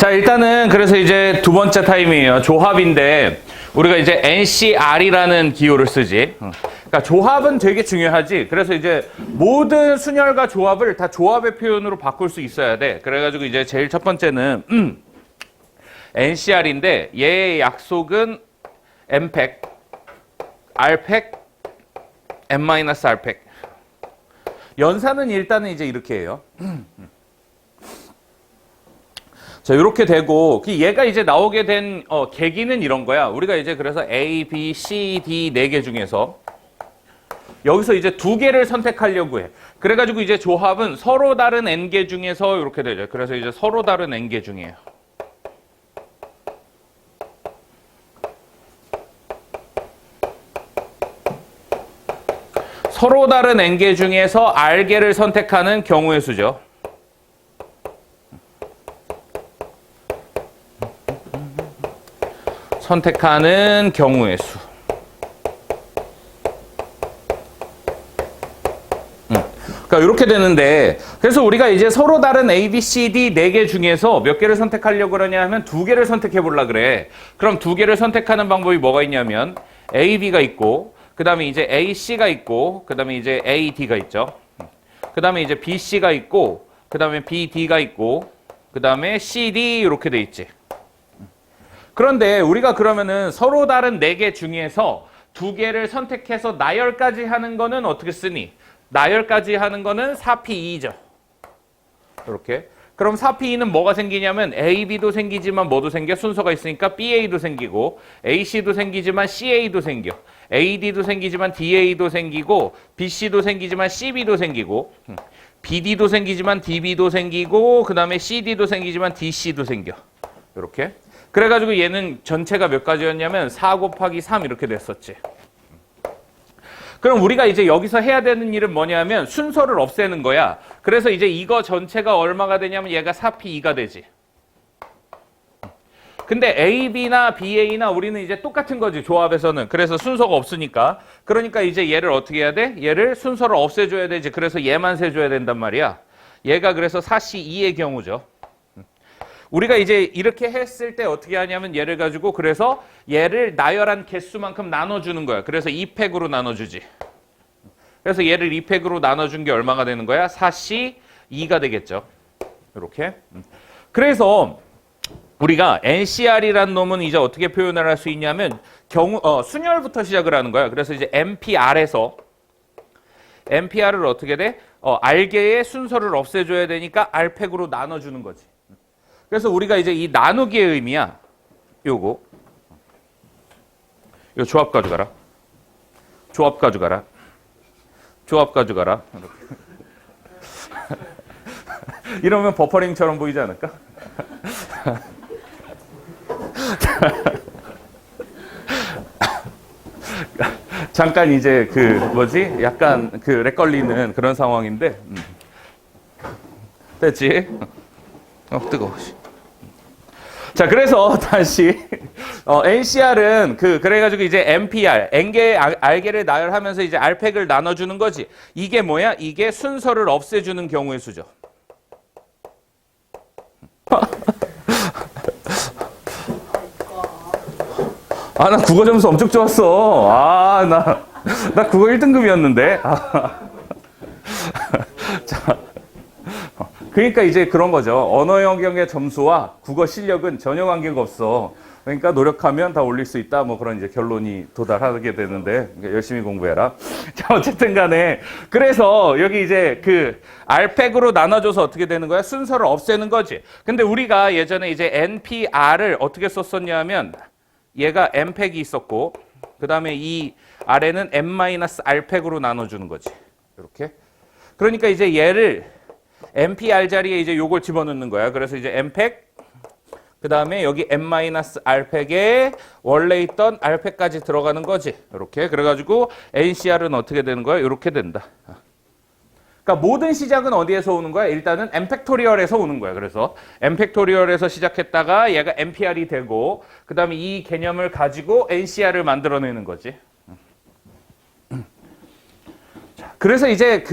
자, 일단은 그래서 이제 두 번째 타임이에요. 조합인데 우리가 이제 NCR이라는 기호를 쓰지. 그러니까 조합은 되게 중요하지. 그래서 이제 모든 순열과 조합을 다 조합의 표현으로 바꿀 수 있어야 돼. 그래가지고 이제 제일 첫 번째는 NCR인데 얘의 약속은 M팩, R팩, M-R팩. 연산은 일단은 이제 이렇게 해요. 자, 이렇게 되고 얘가 이제 나오게 된 계기는 이런 거야. 우리가 이제 그래서 A, B, C, D 4개 중에서 여기서 이제 2개를 선택하려고 해. 그래가지고 이제 조합은 서로 다른 N개 중에서 이렇게 되죠. 그래서 이제 서로 다른 N개 중이에요. 서로 다른 N개 중에서 R개를 선택하는 경우의 수죠. 선택하는 경우의 수. 그러니까 이렇게 되는데, 그래서 우리가 이제 서로 다른 A, B, C, D 4개 중에서 몇 개를 선택하려고 그러냐 하면 2개를 선택해 보려고 그래. 그럼 2개를 선택하는 방법이 뭐가 있냐면 A, B가 있고, 그 다음에 이제 A, C가 있고, 그 다음에 이제 A, D가 있죠. 그 다음에 이제 B, C가 있고, 그 다음에 B, D가 있고, 그 다음에 C, D 이렇게 돼 있지. 그런데 우리가 그러면은 서로 다른 4개 중에서 2개를 선택해서 나열까지 하는 거는 어떻게 쓰니? 나열까지 하는 거는 4P2죠. 이렇게. 그럼 4P2는 뭐가 생기냐면 AB도 생기지만 뭐도 생겨? 순서가 있으니까 BA도 생기고 AC도 생기지만 CA도 생겨. AD도 생기지만 DA도 생기고 BC도 생기지만 CB도 생기고 BD도 생기지만 DB도 생기고 그 다음에 CD도 생기지만 DC도 생겨. 이렇게. 그래가지고 얘는 전체가 몇 가지였냐면 4 곱하기 3 이렇게 됐었지. 그럼 우리가 이제 여기서 해야 되는 일은 뭐냐면 순서를 없애는 거야. 그래서 이제 이거 전체가 얼마가 되냐면 얘가 4P2가 되지. 근데 AB나 BA나 우리는 이제 똑같은 거지, 조합에서는. 그래서 순서가 없으니까. 그러니까 이제 얘를 어떻게 해야 돼? 얘를 순서를 없애줘야 되지. 그래서 얘만 세줘야 된단 말이야. 얘가 그래서 4C2의 경우죠. 우리가 이제 이렇게 했을 때 어떻게 하냐면 얘를 가지고 그래서 얘를 나열한 개수만큼 나눠주는 거야. 그래서 2팩으로 나눠주지. 그래서 얘를 2팩으로 나눠준 게 얼마가 되는 거야? 4C2가 되겠죠. 이렇게. 그래서 우리가 NCR이라는 놈은 이제 어떻게 표현을 할 수 있냐면 순열부터 시작을 하는 거야. 그래서 이제 MPR에서 MPR을 어떻게 돼? R개의 순서를 없애줘야 되니까 R팩으로 나눠주는 거지. 그래서 우리가 이제 이 나누기의 의미야. 요거. 요 조합 가져가라. 조합 가져가라. 조합 가져가라. 이러면 버퍼링처럼 보이지 않을까? 잠깐 이제 약간 렉 걸리는 그런 상황인데. 됐지? 뜨거워. 자, 그래서 다시 NCR은 그래가지고 이제 MPR, N개, R개를 나열하면서 이제 R팩을 나눠주는 거지. 이게 뭐야? 이게 순서를 없애주는 경우의 수죠. 아, 나 국어 점수 엄청 좋았어. 아, 나 국어 1등급이었는데. 자. 그러니까 이제 그런 거죠. 언어 영역의 점수와 국어 실력은 전혀 관계가 없어. 그러니까 노력하면 다 올릴 수 있다. 뭐 그런 이제 결론이 도달하게 되는데 열심히 공부해라. 자, 어쨌든 간에 그래서 여기 이제 R팩으로 나눠줘서 어떻게 되는 거야? 순서를 없애는 거지. 근데 우리가 예전에 이제 NPR을 어떻게 썼었냐면 얘가 M팩이 있었고 그 다음에 이 아래는 M-R팩으로 나눠주는 거지. 이렇게. 그러니까 이제 얘를 MPR 자리에 이제 요걸 집어넣는 거야. 그래서 이제 M팩, 그 다음에 여기 M-R팩에 원래 있던 R팩까지 들어가는 거지. 이렇게. 그래가지고 NCR은 어떻게 되는 거야? 이렇게 된다. 그러니까 모든 시작은 어디에서 오는 거야? 일단은 M팩토리얼에서 오는 거야. 그래서 M팩토리얼에서 시작했다가 얘가 MPR이 되고, 그 다음에 이 개념을 가지고 NCR을 만들어내는 거지. 그래서 이제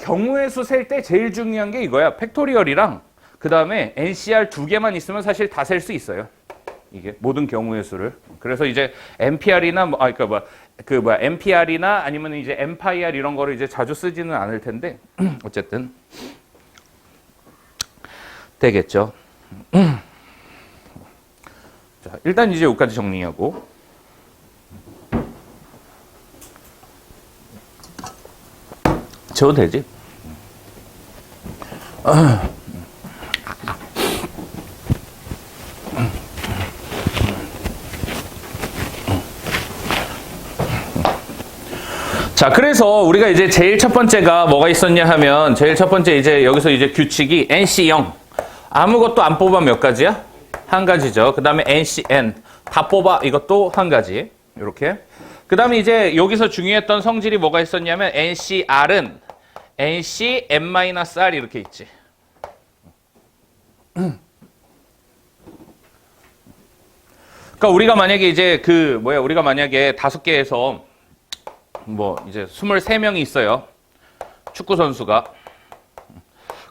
경우의 수 셀 때 제일 중요한 게 이거야. 팩토리얼이랑 그 다음에 NCR 두 개만 있으면 사실 다 셀 수 있어요. 이게 모든 경우의 수를. 그래서 이제 NPR이나 NPR이나 아니면 이제 MPIR 이런 거를 이제 자주 쓰지는 않을 텐데 어쨌든 되겠죠. 자, 일단 이제 여기까지 정리하고. 재워도 되지? 자, 그래서 우리가 이제 제일 첫 번째가 뭐가 있었냐 하면 제일 첫 번째 이제 여기서 이제 규칙이 NC0 아무것도 안 뽑아 몇 가지야? 한 가지죠. 그 다음에 NCN 다 뽑아 이것도 한 가지. 이렇게. 그 다음에 이제 여기서 중요했던 성질이 뭐가 있었냐면 NCR은 NCN-R 이렇게 있지. 그러니까 우리가 만약에 이제 우리가 만약에 5개에서 뭐 이제 23명이 있어요. 축구 선수가.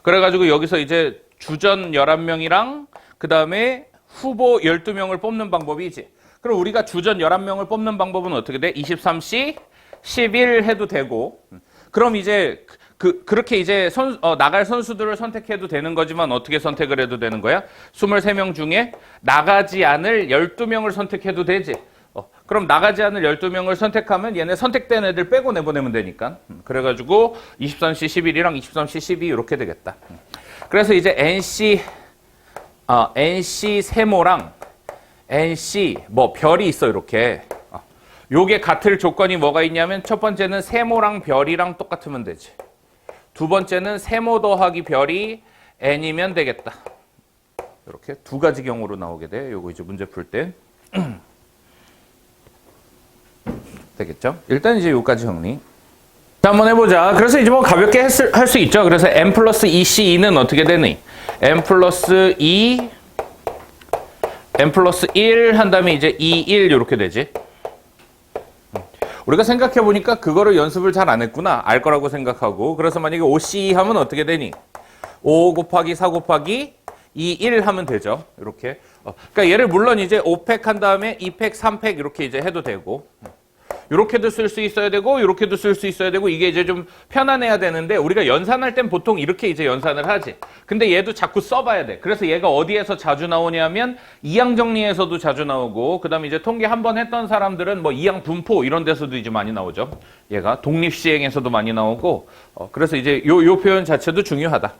그래가지고 여기서 이제 주전 11명이랑 그 다음에 후보 12명을 뽑는 방법이지. 그럼 우리가 주전 11명을 뽑는 방법은 어떻게 돼? 23C 11 해도 되고. 그럼 이제 그렇게 이제 나갈 선수들을 선택해도 되는 거지만 어떻게 선택을 해도 되는 거야? 23명 중에 나가지 않을 12명을 선택해도 되지. 그럼 나가지 않을 12명을 선택하면 얘네 선택된 애들 빼고 내보내면 되니까. 그래가지고 23C 11이랑 23C 12 이렇게 되겠다. 그래서 이제 NC 세모랑 NC 별이 있어 이렇게. 요게 같을 조건이 뭐가 있냐면 첫 번째는 세모랑 별이랑 똑같으면 되지. 두 번째는 세모 더하기 별이 n이면 되겠다. 이렇게 두 가지 경우로 나오게 돼. 요거 이제 문제 풀 때. 되겠죠? 일단 이제 여기까지 정리. 자, 한번 해보자. 그래서 이제 뭐 가볍게 할 수 있죠. 그래서 n 플러스 2c2는 어떻게 되니? n 플러스 2, n 플러스 1 한 다음에 이제 2, 1 이렇게 되지. 우리가 생각해 보니까 그거를 연습을 잘 안 했구나. 알 거라고 생각하고. 그래서 만약에 5c 하면 어떻게 되니? 5 곱하기 4 곱하기 2, 1 하면 되죠. 이렇게. 그러니까 얘를 물론 이제 5팩 한 다음에 2팩, 3팩 이렇게 이제 해도 되고. 이렇게도 쓸 수 있어야 되고 이렇게도 쓸 수 있어야 되고 이게 이제 좀 편안해야 되는데 우리가 연산할 땐 보통 이렇게 이제 연산을 하지. 근데 얘도 자꾸 써봐야 돼. 그래서 얘가 어디에서 자주 나오냐면 이항 정리에서도 자주 나오고 그다음에 이제 통계 한 번 했던 사람들은 뭐 이항 분포 이런 데서도 이제 많이 나오죠. 얘가 독립시행에서도 많이 나오고 그래서 이제 요 표현 자체도 중요하다.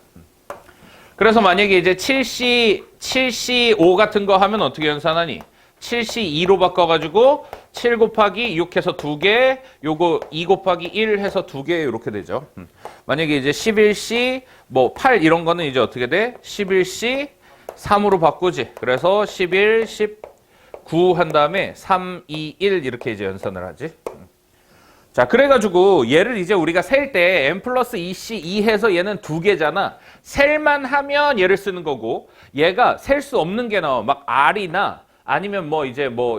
그래서 만약에 이제 7C5 같은 거 하면 어떻게 연산하니? 7C2로 바꿔가지고 7 곱하기 6 해서 2개, 요거 2 곱하기 1 해서 2개 이렇게 되죠. 만약에 이제 11C 8 이런 거는 이제 어떻게 돼? 11C 3으로 바꾸지. 그래서 11, 19 한 다음에 3, 2, 1 이렇게 이제 연산을 하지. 자, 그래가지고 얘를 이제 우리가 셀 때 n 플러스 2c 2 해서 얘는 2개잖아. 셀만 하면 얘를 쓰는 거고 얘가 셀 수 없는 게 나와. 막 R이나 아니면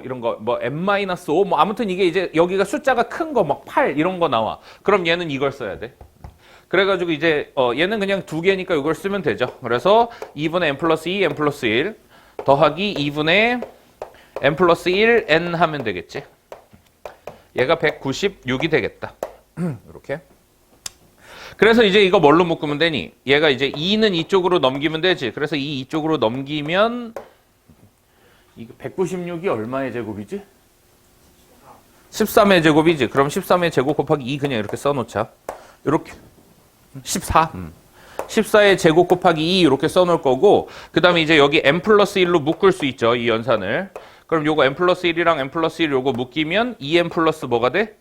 이런 거 n-5 아무튼 이게 이제 여기가 숫자가 큰 거 막 8 이런 거 나와. 그럼 얘는 이걸 써야 돼. 그래가지고 이제 얘는 그냥 2개니까 이걸 쓰면 되죠. 그래서 2분의 n 플러스 2 n 플러스 1 더하기 2분의 n 플러스 1 n 하면 되겠지. 얘가 196이 되겠다. 이렇게. 그래서 이제 이거 뭘로 묶으면 되니? 얘가 이제 2는 이쪽으로 넘기면 되지. 그래서 이쪽으로 넘기면 이거 196이 얼마의 제곱이지? 13의 제곱이지. 그럼 13의 제곱 곱하기 2 그냥 이렇게 써놓자. 이렇게 14. 14의 제곱 곱하기 2 이렇게 써놓을 거고 그 다음에 이제 여기 n 플러스 1로 묶을 수 있죠. 이 연산을. 그럼 요거 n 플러스 1이랑 n 플러스 1 요거 묶이면 2n 플러스 뭐가 돼?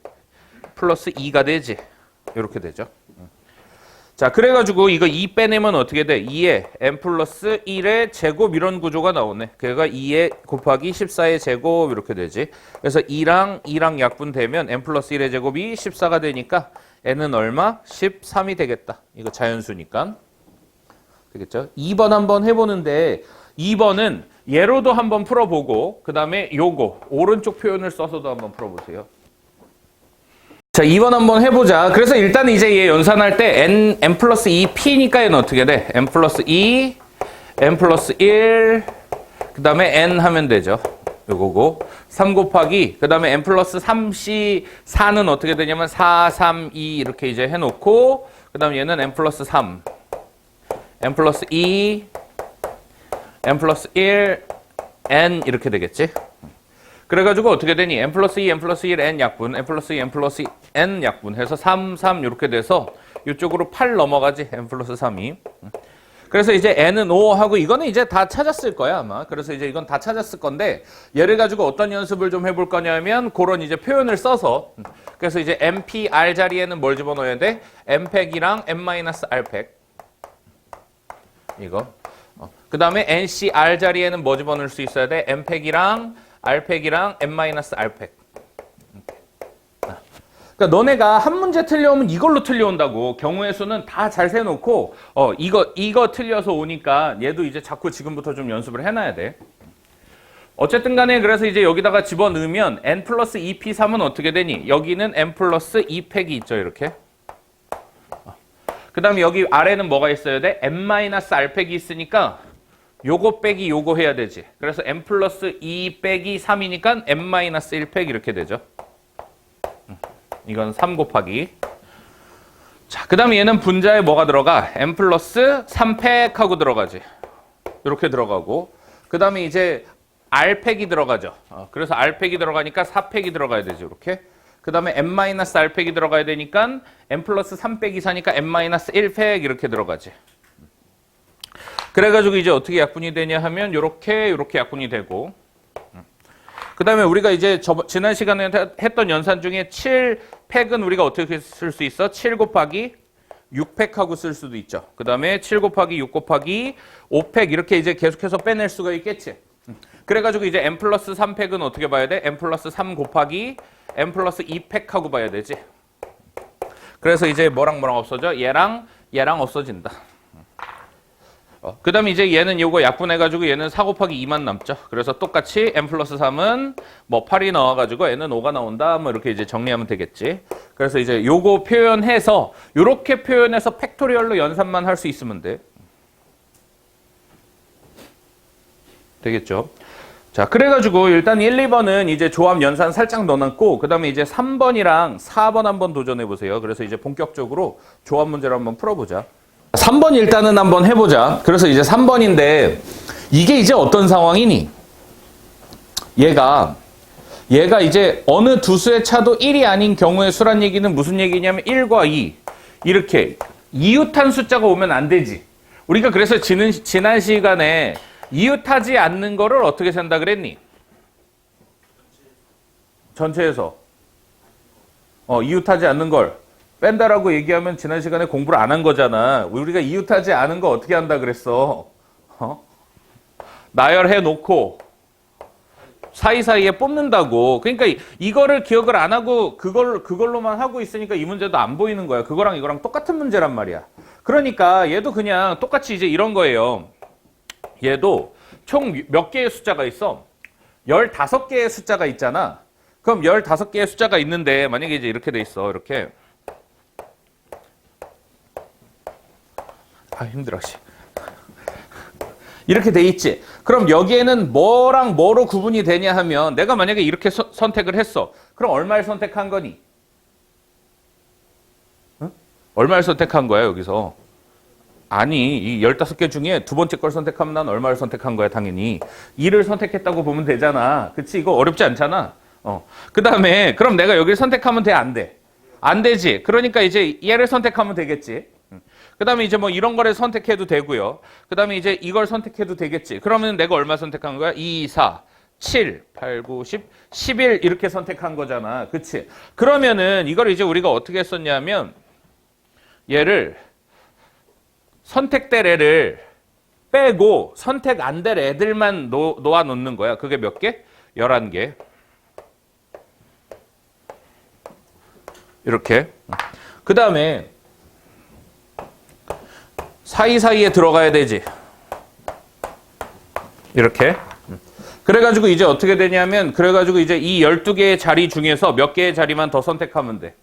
플러스 2가 되지. 이렇게 되죠. 자, 그래가지고 이거 2 빼내면 어떻게 돼? 2에 n 플러스 1의 제곱 이런 구조가 나오네. 그러니까 2에 곱하기 14의 제곱 이렇게 되지. 그래서 2랑 약분되면 n 플러스 1의 제곱이 14가 되니까 n은 얼마? 13이 되겠다. 이거 자연수니까. 되겠죠? 2번 한번 해보는데 2번은 예로도 한번 풀어보고 그 다음에 요거 오른쪽 표현을 써서도 한번 풀어보세요. 자, 2번 한번 해보자. 그래서 일단 이제 얘 연산할 때 n 플러스 2p니까 얘는 어떻게 돼? n 플러스 2 n 플러스 1, 그 다음에 n 하면 되죠. 요거고 3 곱하기 그 다음에 n 플러스 3c 4는 어떻게 되냐면 4, 3, 2 이렇게 이제 해놓고 그 다음에 얘는 n 플러스 3, n 플러스 2, n 플러스 1, n 이렇게 되겠지. 그래가지고 어떻게 되니? n 플러스 2, n 플러스 1, n 약분, n 플러스 2, n 플러스 n 약분 해서 3, 3 이렇게 돼서 이쪽으로 8 넘어가지. n 플러스 3이. 그래서 이제 n은 5 하고 이거는 이제 다 찾았을 거야 아마. 그래서 이제 이건 다 찾았을 건데 얘를 가지고 어떤 연습을 좀 해볼 거냐면 그런 이제 표현을 써서 그래서 이제 npr 자리에는 뭘 집어넣어야 돼? n팩이랑 n-r팩 이거. 그 다음에 ncr 자리에는 뭐 집어넣을 수 있어야 돼? n팩이랑 r팩이랑 n-r팩. 그러니까 너네가 한 문제 틀려오면 이걸로 틀려온다고. 경우의 수는 다 잘 세놓고 이거 틀려서 오니까 얘도 이제 자꾸 지금부터 좀 연습을 해놔야 돼. 어쨌든 간에 그래서 이제 여기다가 집어넣으면 n 플러스 2p3은 어떻게 되니? 여기는 n 플러스 2팩이 있죠 이렇게. 그 다음에 여기 아래는 뭐가 있어야 돼? n-r팩이 있으니까 요거 빼기 요거 해야 되지. 그래서 n 플러스 2 빼기 3이니까 n-1팩 이렇게 되죠. 이건 3 곱하기. 자, 그 다음에 얘는 분자에 뭐가 들어가? n 플러스 3팩 하고 들어가지. 이렇게 들어가고. 그 다음에 이제 r팩이 들어가죠. 그래서 r팩이 들어가니까 4팩이 들어가야 되죠. 이렇게. 그 다음에 n-r팩이 들어가야 되니까 n 플러스 3 빼기 4니까 n-1팩 이렇게 들어가지. 그래가지고 이제 어떻게 약분이 되냐 하면 요렇게 약분이 되고. 그 다음에 우리가 이제 지난 시간에 했던 연산 중에 7팩은 우리가 어떻게 쓸 수 있어? 7 곱하기 6팩하고 쓸 수도 있죠. 그 다음에 7 곱하기 6 곱하기 5팩 이렇게 이제 계속해서 빼낼 수가 있겠지. 그래가지고 이제 n 플러스 3팩은 어떻게 봐야 돼? n 플러스 3 곱하기 n 플러스 2팩하고 봐야 되지. 그래서 이제 뭐랑 없어져? 얘랑 없어진다. 그 다음에 이제 얘는 요거 약분해가지고 얘는 4 곱하기 2만 남죠. 그래서 똑같이 n 플러스 3은 뭐 8이 나와가지고 n은 5가 나온다. 뭐 이렇게 이제 정리하면 되겠지. 그래서 이제 요거 표현해서 요렇게 표현해서 팩토리얼로 연산만 할 수 있으면 돼. 되겠죠. 자, 그래가지고 일단 1, 2번은 이제 조합 연산 살짝 넣어놨고 그 다음에 이제 3번이랑 4번 한번 도전해보세요. 그래서 이제 본격적으로 조합 문제를 한번 풀어보자. 3번 일단은 한번 해보자. 그래서 이제 3번인데 이게 이제 어떤 상황이니? 얘가 이제 어느 두 수의 차도 1이 아닌 경우의 수란 얘기는 무슨 얘기냐면 1과 2 이렇게 이웃한 숫자가 오면 안 되지. 우리가 그래서 지난 시간에 이웃하지 않는 거를 어떻게 센다 그랬니? 전체에서 이웃하지 않는 걸 뺀다라고 얘기하면 지난 시간에 공부를 안 한 거잖아. 우리가 이웃하지 않은 거 어떻게 한다 그랬어? 나열해 놓고 사이사이에 뽑는다고. 그러니까 이거를 기억을 안 하고 그걸로만 하고 있으니까 이 문제도 안 보이는 거야. 그거랑 이거랑 똑같은 문제란 말이야. 그러니까 얘도 그냥 똑같이 이제 이런 거예요. 얘도 총 몇 개의 숫자가 있어? 15개의 숫자가 있잖아. 그럼 15개의 숫자가 있는데 만약에 이제 이렇게 돼 있어. 이렇게. 힘들어, 씨. 이렇게 돼 있지. 그럼 여기에는 뭐랑 뭐로 구분이 되냐 하면 내가 만약에 이렇게 선택을 했어. 그럼 얼마를 선택한 거니? 응? 얼마를 선택한 거야, 여기서? 아니, 이 15개 중에 두 번째 걸 선택하면 난 얼마를 선택한 거야, 당연히. 2를 선택했다고 보면 되잖아. 그치? 이거 어렵지 않잖아. 그 다음에, 그럼 내가 여기를 선택하면 돼, 안 돼? 안 되지. 그러니까 이제 얘를 선택하면 되겠지. 그 다음에 이제 뭐 이런 거를 선택해도 되고요. 그 다음에 이제 이걸 선택해도 되겠지. 그러면 내가 얼마 선택한 거야? 2, 4, 7, 8, 9, 10, 11 이렇게 선택한 거잖아. 그치? 그러면은 이걸 이제 우리가 어떻게 했었냐면 얘를 선택될 애를 빼고 선택 안 될 애들만 놓아 놓는 거야. 그게 몇 개? 11개. 이렇게. 그 다음에 사이사이에 들어가야 되지. 이렇게. 그래가지고 이제 어떻게 되냐면 그래가지고 이제 이 12개의 자리 중에서 몇 개의 자리만 더 선택하면 돼.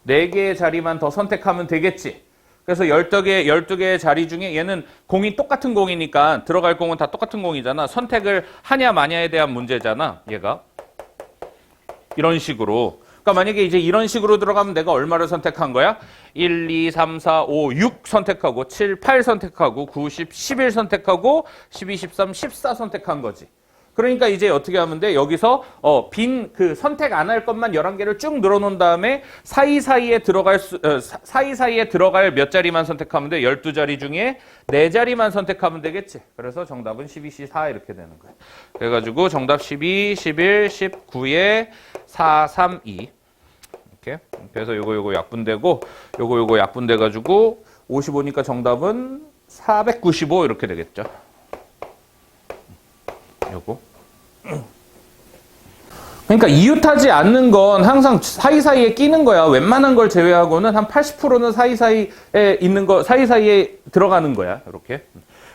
4개의 자리만 더 선택하면 되겠지. 그래서 12개의 자리 중에 얘는 공이 똑같은 공이니까 들어갈 공은 다 똑같은 공이잖아. 선택을 하냐 마냐에 대한 문제잖아. 얘가. 이런 식으로. 그러니까 만약에 이제 이런 식으로 들어가면 내가 얼마를 선택한 거야? 1, 2, 3, 4, 5, 6 선택하고 7, 8 선택하고 9, 10, 11 선택하고 12, 13, 14 선택한 거지. 그러니까 이제 어떻게 하면 돼? 여기서 빈 그 선택 안 할 것만 11개를 쭉 늘어놓은 다음에 사이사이에 들어갈 몇 자리만 선택하면 돼? 12자리 중에 4자리만 선택하면 되겠지. 그래서 정답은 12C4 이렇게 되는 거야. 그래가지고 정답 12, 11, 19에 4, 3, 2 이렇게. 그래서 요거 약분되고 요거 약분돼가지고 55니까 정답은 495 이렇게 되겠죠. 요거. 그러니까 이웃하지 않는 건 항상 사이사이에 끼는 거야. 웬만한 걸 제외하고는 한 80%는 사이사이에 있는 거, 사이사이에 들어가는 거야. 이렇게.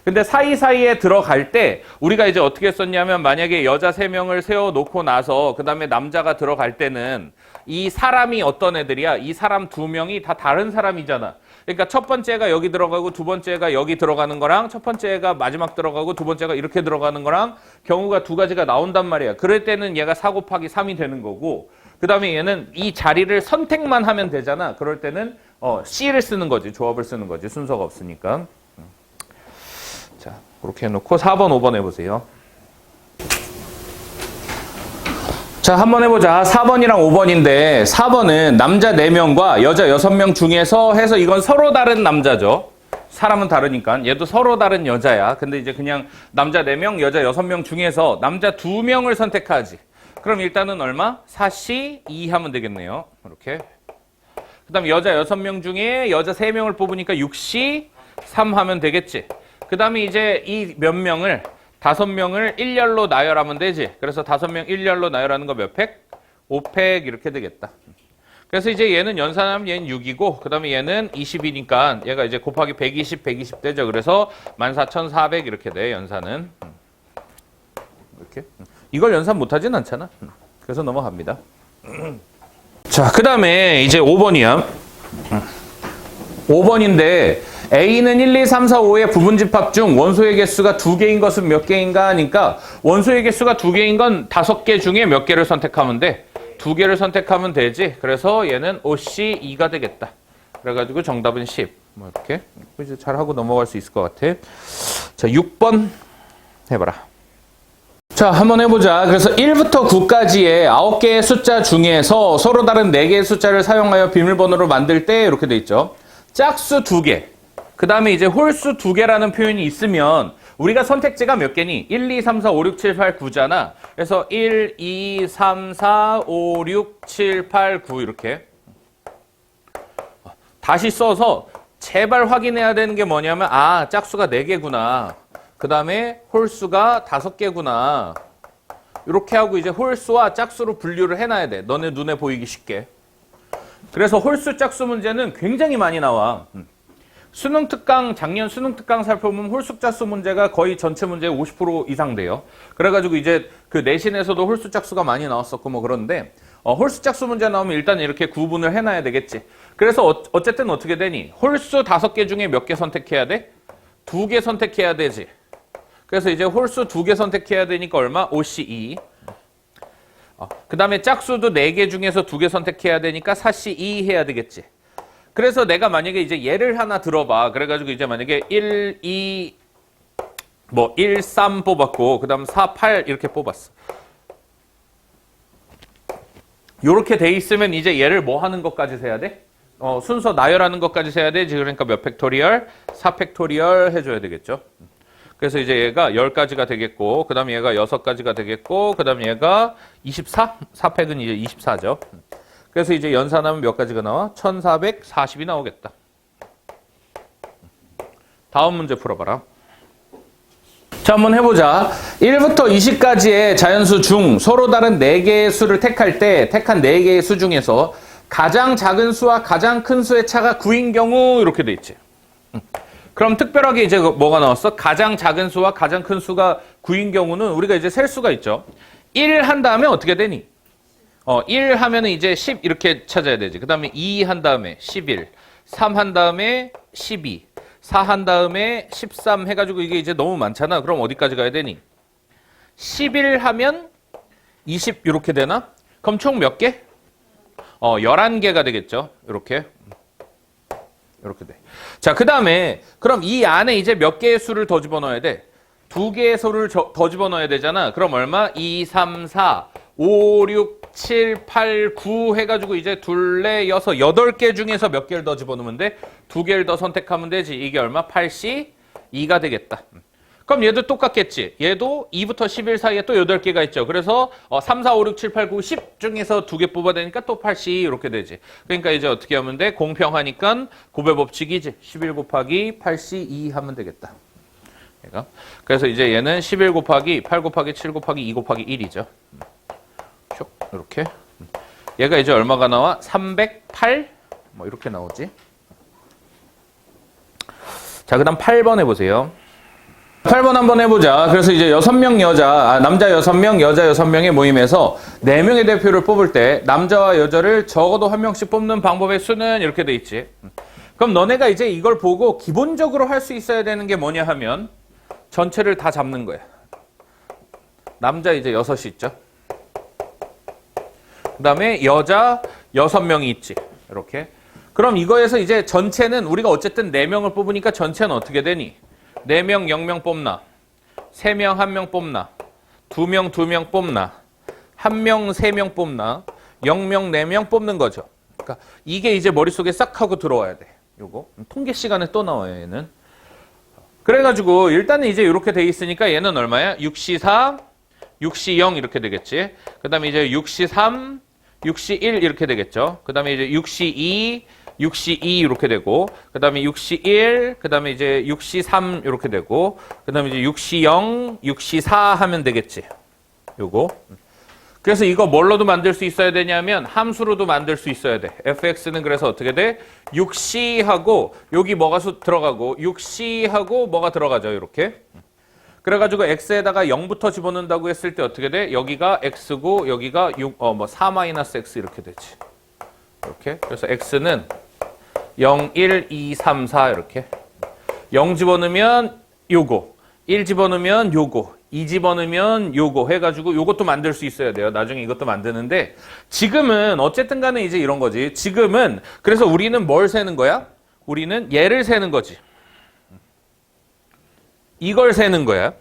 근데 사이사이에 들어갈 때 우리가 이제 어떻게 썼냐면 만약에 여자 3명을 세워놓고 나서 그 다음에 남자가 들어갈 때는 이 사람이 어떤 애들이야? 이 사람 2명이 다 다른 사람이잖아. 그러니까 첫 번째가 여기 들어가고 두 번째가 여기 들어가는 거랑 첫 번째가 마지막 들어가고 두 번째가 이렇게 들어가는 거랑 경우가 2가지가 나온단 말이야. 그럴 때는 얘가 4 곱하기 3이 되는 거고 그 다음에 얘는 이 자리를 선택만 하면 되잖아. 그럴 때는 C를 쓰는 거지. 조합을 쓰는 거지. 순서가 없으니까. 자, 그렇게 해놓고 4번, 5번 해보세요. 자, 한번 해보자. 4번이랑 5번인데 4번은 남자 4명과 여자 6명 중에서 해서 이건 서로 다른 남자죠. 사람은 다르니까. 얘도 서로 다른 여자야. 근데 이제 그냥 남자 4명, 여자 6명 중에서 남자 2명을 선택하지. 그럼 일단은 얼마? 4C 2 하면 되겠네요. 이렇게. 그 다음에 여자 6명 중에 여자 3명을 뽑으니까 6C 3 하면 되겠지. 그 다음에 이제 이 몇 명을 5명을 1열로 나열하면 되지. 그래서 5명 1열로 나열하는 거 몇 팩? 5팩 이렇게 되겠다. 그래서 이제 얘는 연산하면 얘는 6이고 그 다음에 얘는 20이니까 얘가 이제 곱하기 120, 120 되죠. 그래서 14,400 이렇게 돼, 연산은. 이렇게. 이걸 연산 못하진 않잖아. 그래서 넘어갑니다. 자, 그 다음에 이제 5번이야. 5번인데 A는 1, 2, 3, 4, 5의 부분집합 중 원소의 개수가 2개인 것은 몇 개인가 하니까 원소의 개수가 2개인 건 5개 중에 몇 개를 선택하면 돼? 2개를 선택하면 되지. 그래서 얘는 OC2가 되겠다. 그래가지고 정답은 10. 뭐 이렇게 이제 잘하고 넘어갈 수 있을 것 같아. 자, 6번 해봐라. 자, 한번 해보자. 그래서 1부터 9까지의 9개의 숫자 중에서 서로 다른 4개의 숫자를 사용하여 비밀번호를 만들 때 이렇게 돼 있죠. 짝수 2개. 그 다음에 이제 홀수 2개라는 표현이 있으면 우리가 선택지가 몇 개니? 1, 2, 3, 4, 5, 6, 7, 8, 9잖아. 그래서 1, 2, 3, 4, 5, 6, 7, 8, 9 이렇게. 다시 써서 제발 확인해야 되는 게 뭐냐면 짝수가 4개구나. 그 다음에 홀수가 5개구나. 이렇게 하고 이제 홀수와 짝수로 분류를 해놔야 돼. 너네 눈에 보이기 쉽게. 그래서 홀수 짝수 문제는 굉장히 많이 나와. 수능 특강, 작년 수능 특강 살펴보면 홀수 짝수 문제가 거의 전체 문제의 50% 이상 돼요. 그래가지고 이제 그 내신에서도 홀수 짝수가 많이 나왔었고 뭐 그런데 홀수 짝수 문제 나오면 일단 이렇게 구분을 해놔야 되겠지. 그래서 어쨌든 어떻게 되니? 홀수 5개 중에 몇 개 선택해야 돼? 2개 선택해야 되지. 그래서 이제 홀수 2개 선택해야 되니까 얼마? OC2. 그 다음에 짝수도 4개 중에서 2개 선택해야 되니까 4C2 해야 되겠지. 그래서 내가 만약에 이제 예를 하나 들어봐. 그래가지고 이제 만약에 1, 2, 1, 3 뽑았고, 그 다음 4, 8 이렇게 뽑았어. 요렇게 돼 있으면 이제 얘를 뭐 하는 것까지 세야 돼? 순서 나열하는 것까지 세야 되지. 그러니까 몇 팩토리얼? 4 팩토리얼 해줘야 되겠죠. 그래서 이제 얘가 10가지가 되겠고, 그 다음에 얘가 6가지가 되겠고, 그 다음에 얘가 24? 4팩은 이제 24죠. 그래서 이제 연산하면 몇 가지가 나와? 1440이 나오겠다. 다음 문제 풀어봐라. 자, 한번 해보자. 1부터 20까지의 자연수 중 서로 다른 4개의 수를 택할 때 택한 4개의 수 중에서 가장 작은 수와 가장 큰 수의 차가 9인 경우 이렇게 돼 있지. 그럼 특별하게 이제 뭐가 나왔어? 가장 작은 수와 가장 큰 수가 9인 경우는 우리가 이제 셀 수가 있죠. 1 한 다음에 어떻게 되니? 1 하면은 이제 10 이렇게 찾아야 되지. 그 다음에 2 한 다음에 11, 3 한 다음에 12, 4 한 다음에 13 해가지고 이게 이제 너무 많잖아. 그럼 어디까지 가야 되니? 11 하면 20 이렇게 되나? 그럼 총 몇 개? 11개가 되겠죠. 이렇게 돼. 자, 그 다음에 그럼 이 안에 이제 몇 개의 수를 더 집어넣어야 돼? 2개의 수를 더 집어넣어야 되잖아. 그럼 얼마? 2, 3, 4, 5, 6, 7, 8, 9 해가지고 이제 둘, 넷, 여섯, 8개 중에서 몇 개를 더 집어넣으면 돼? 2개를 더 선택하면 되지. 이게 얼마? 82가 되겠다. 그럼 얘도 똑같겠지. 얘도 2부터 11 사이에 또 8개가 있죠. 그래서 3, 4, 5, 6, 7, 8, 9, 10 중에서 2개 뽑아야 되니까 또 82 이렇게 되지. 그러니까 이제 어떻게 하면 돼? 공평하니까 고배 법칙이지. 11 곱하기 82 하면 되겠다. 얘가. 그래서 이제 얘는 11 곱하기 8 곱하기 7 곱하기 2 곱하기 1이죠. 이렇게. 얘가 이제 얼마가 나와? 308? 뭐 이렇게 나오지. 자, 그 다음 8번 해보세요. 8번 한번 해보자. 그래서 이제 6명 남자 6명, 여자 6명의 모임에서 4명의 대표를 뽑을 때 남자와 여자를 적어도 한 명씩 뽑는 방법의 수는 이렇게 돼 있지. 그럼 너네가 이제 이걸 보고 기본적으로 할 수 있어야 되는 게 뭐냐 하면 전체를 다 잡는 거야. 남자 이제 6이 있죠. 그 다음에 여자 6명이 있지. 이렇게. 그럼 이거에서 이제 전체는 우리가 어쨌든 4명을 뽑으니까 전체는 어떻게 되니? 4명 0명 뽑나? 3명 1명 뽑나? 2명 2명 뽑나? 1명 3명 뽑나? 0명 4명 뽑는 거죠. 그러니까 이게 이제 머릿속에 싹 하고 들어와야 돼. 요거. 통계 시간에 또 나와요, 얘는. 그래가지고 일단은 이제 이렇게 돼 있으니까 얘는 얼마야? 6시 4, 6시 0 이렇게 되겠지. 그 다음에 이제 6시 3, 6시 1 이렇게 되겠죠. 그 다음에 이제 6시 2, 6시 2 이렇게 되고, 그 다음에 6시 1, 그 다음에 이제 6시 3 이렇게 되고, 그 다음에 이제 6시 0, 6시 4 하면 되겠지. 요거. 그래서 이거 뭘로도 만들 수 있어야 되냐면 함수로도 만들 수 있어야 돼. fx는 그래서 어떻게 돼? 6시하고 여기 뭐가 들어가고 6시하고 뭐가 들어가죠. 이렇게. 그래가지고 x에다가 0부터 집어넣는다고 했을 때 어떻게 돼? 여기가 x고 여기가 4-x 이렇게 되지. 이렇게. 그래서 x는 0, 1, 2, 3, 4 이렇게. 0 집어넣으면 요거, 1 집어넣으면 요거, 2 집어넣으면 요거 해가지고 요것도 만들 수 있어야 돼요. 나중에 이것도 만드는데 지금은 어쨌든 간에 이제 이런 거지. 지금은 그래서 우리는 뭘 세는 거야? 우리는 얘를 세는 거지. 이걸 세는 거야.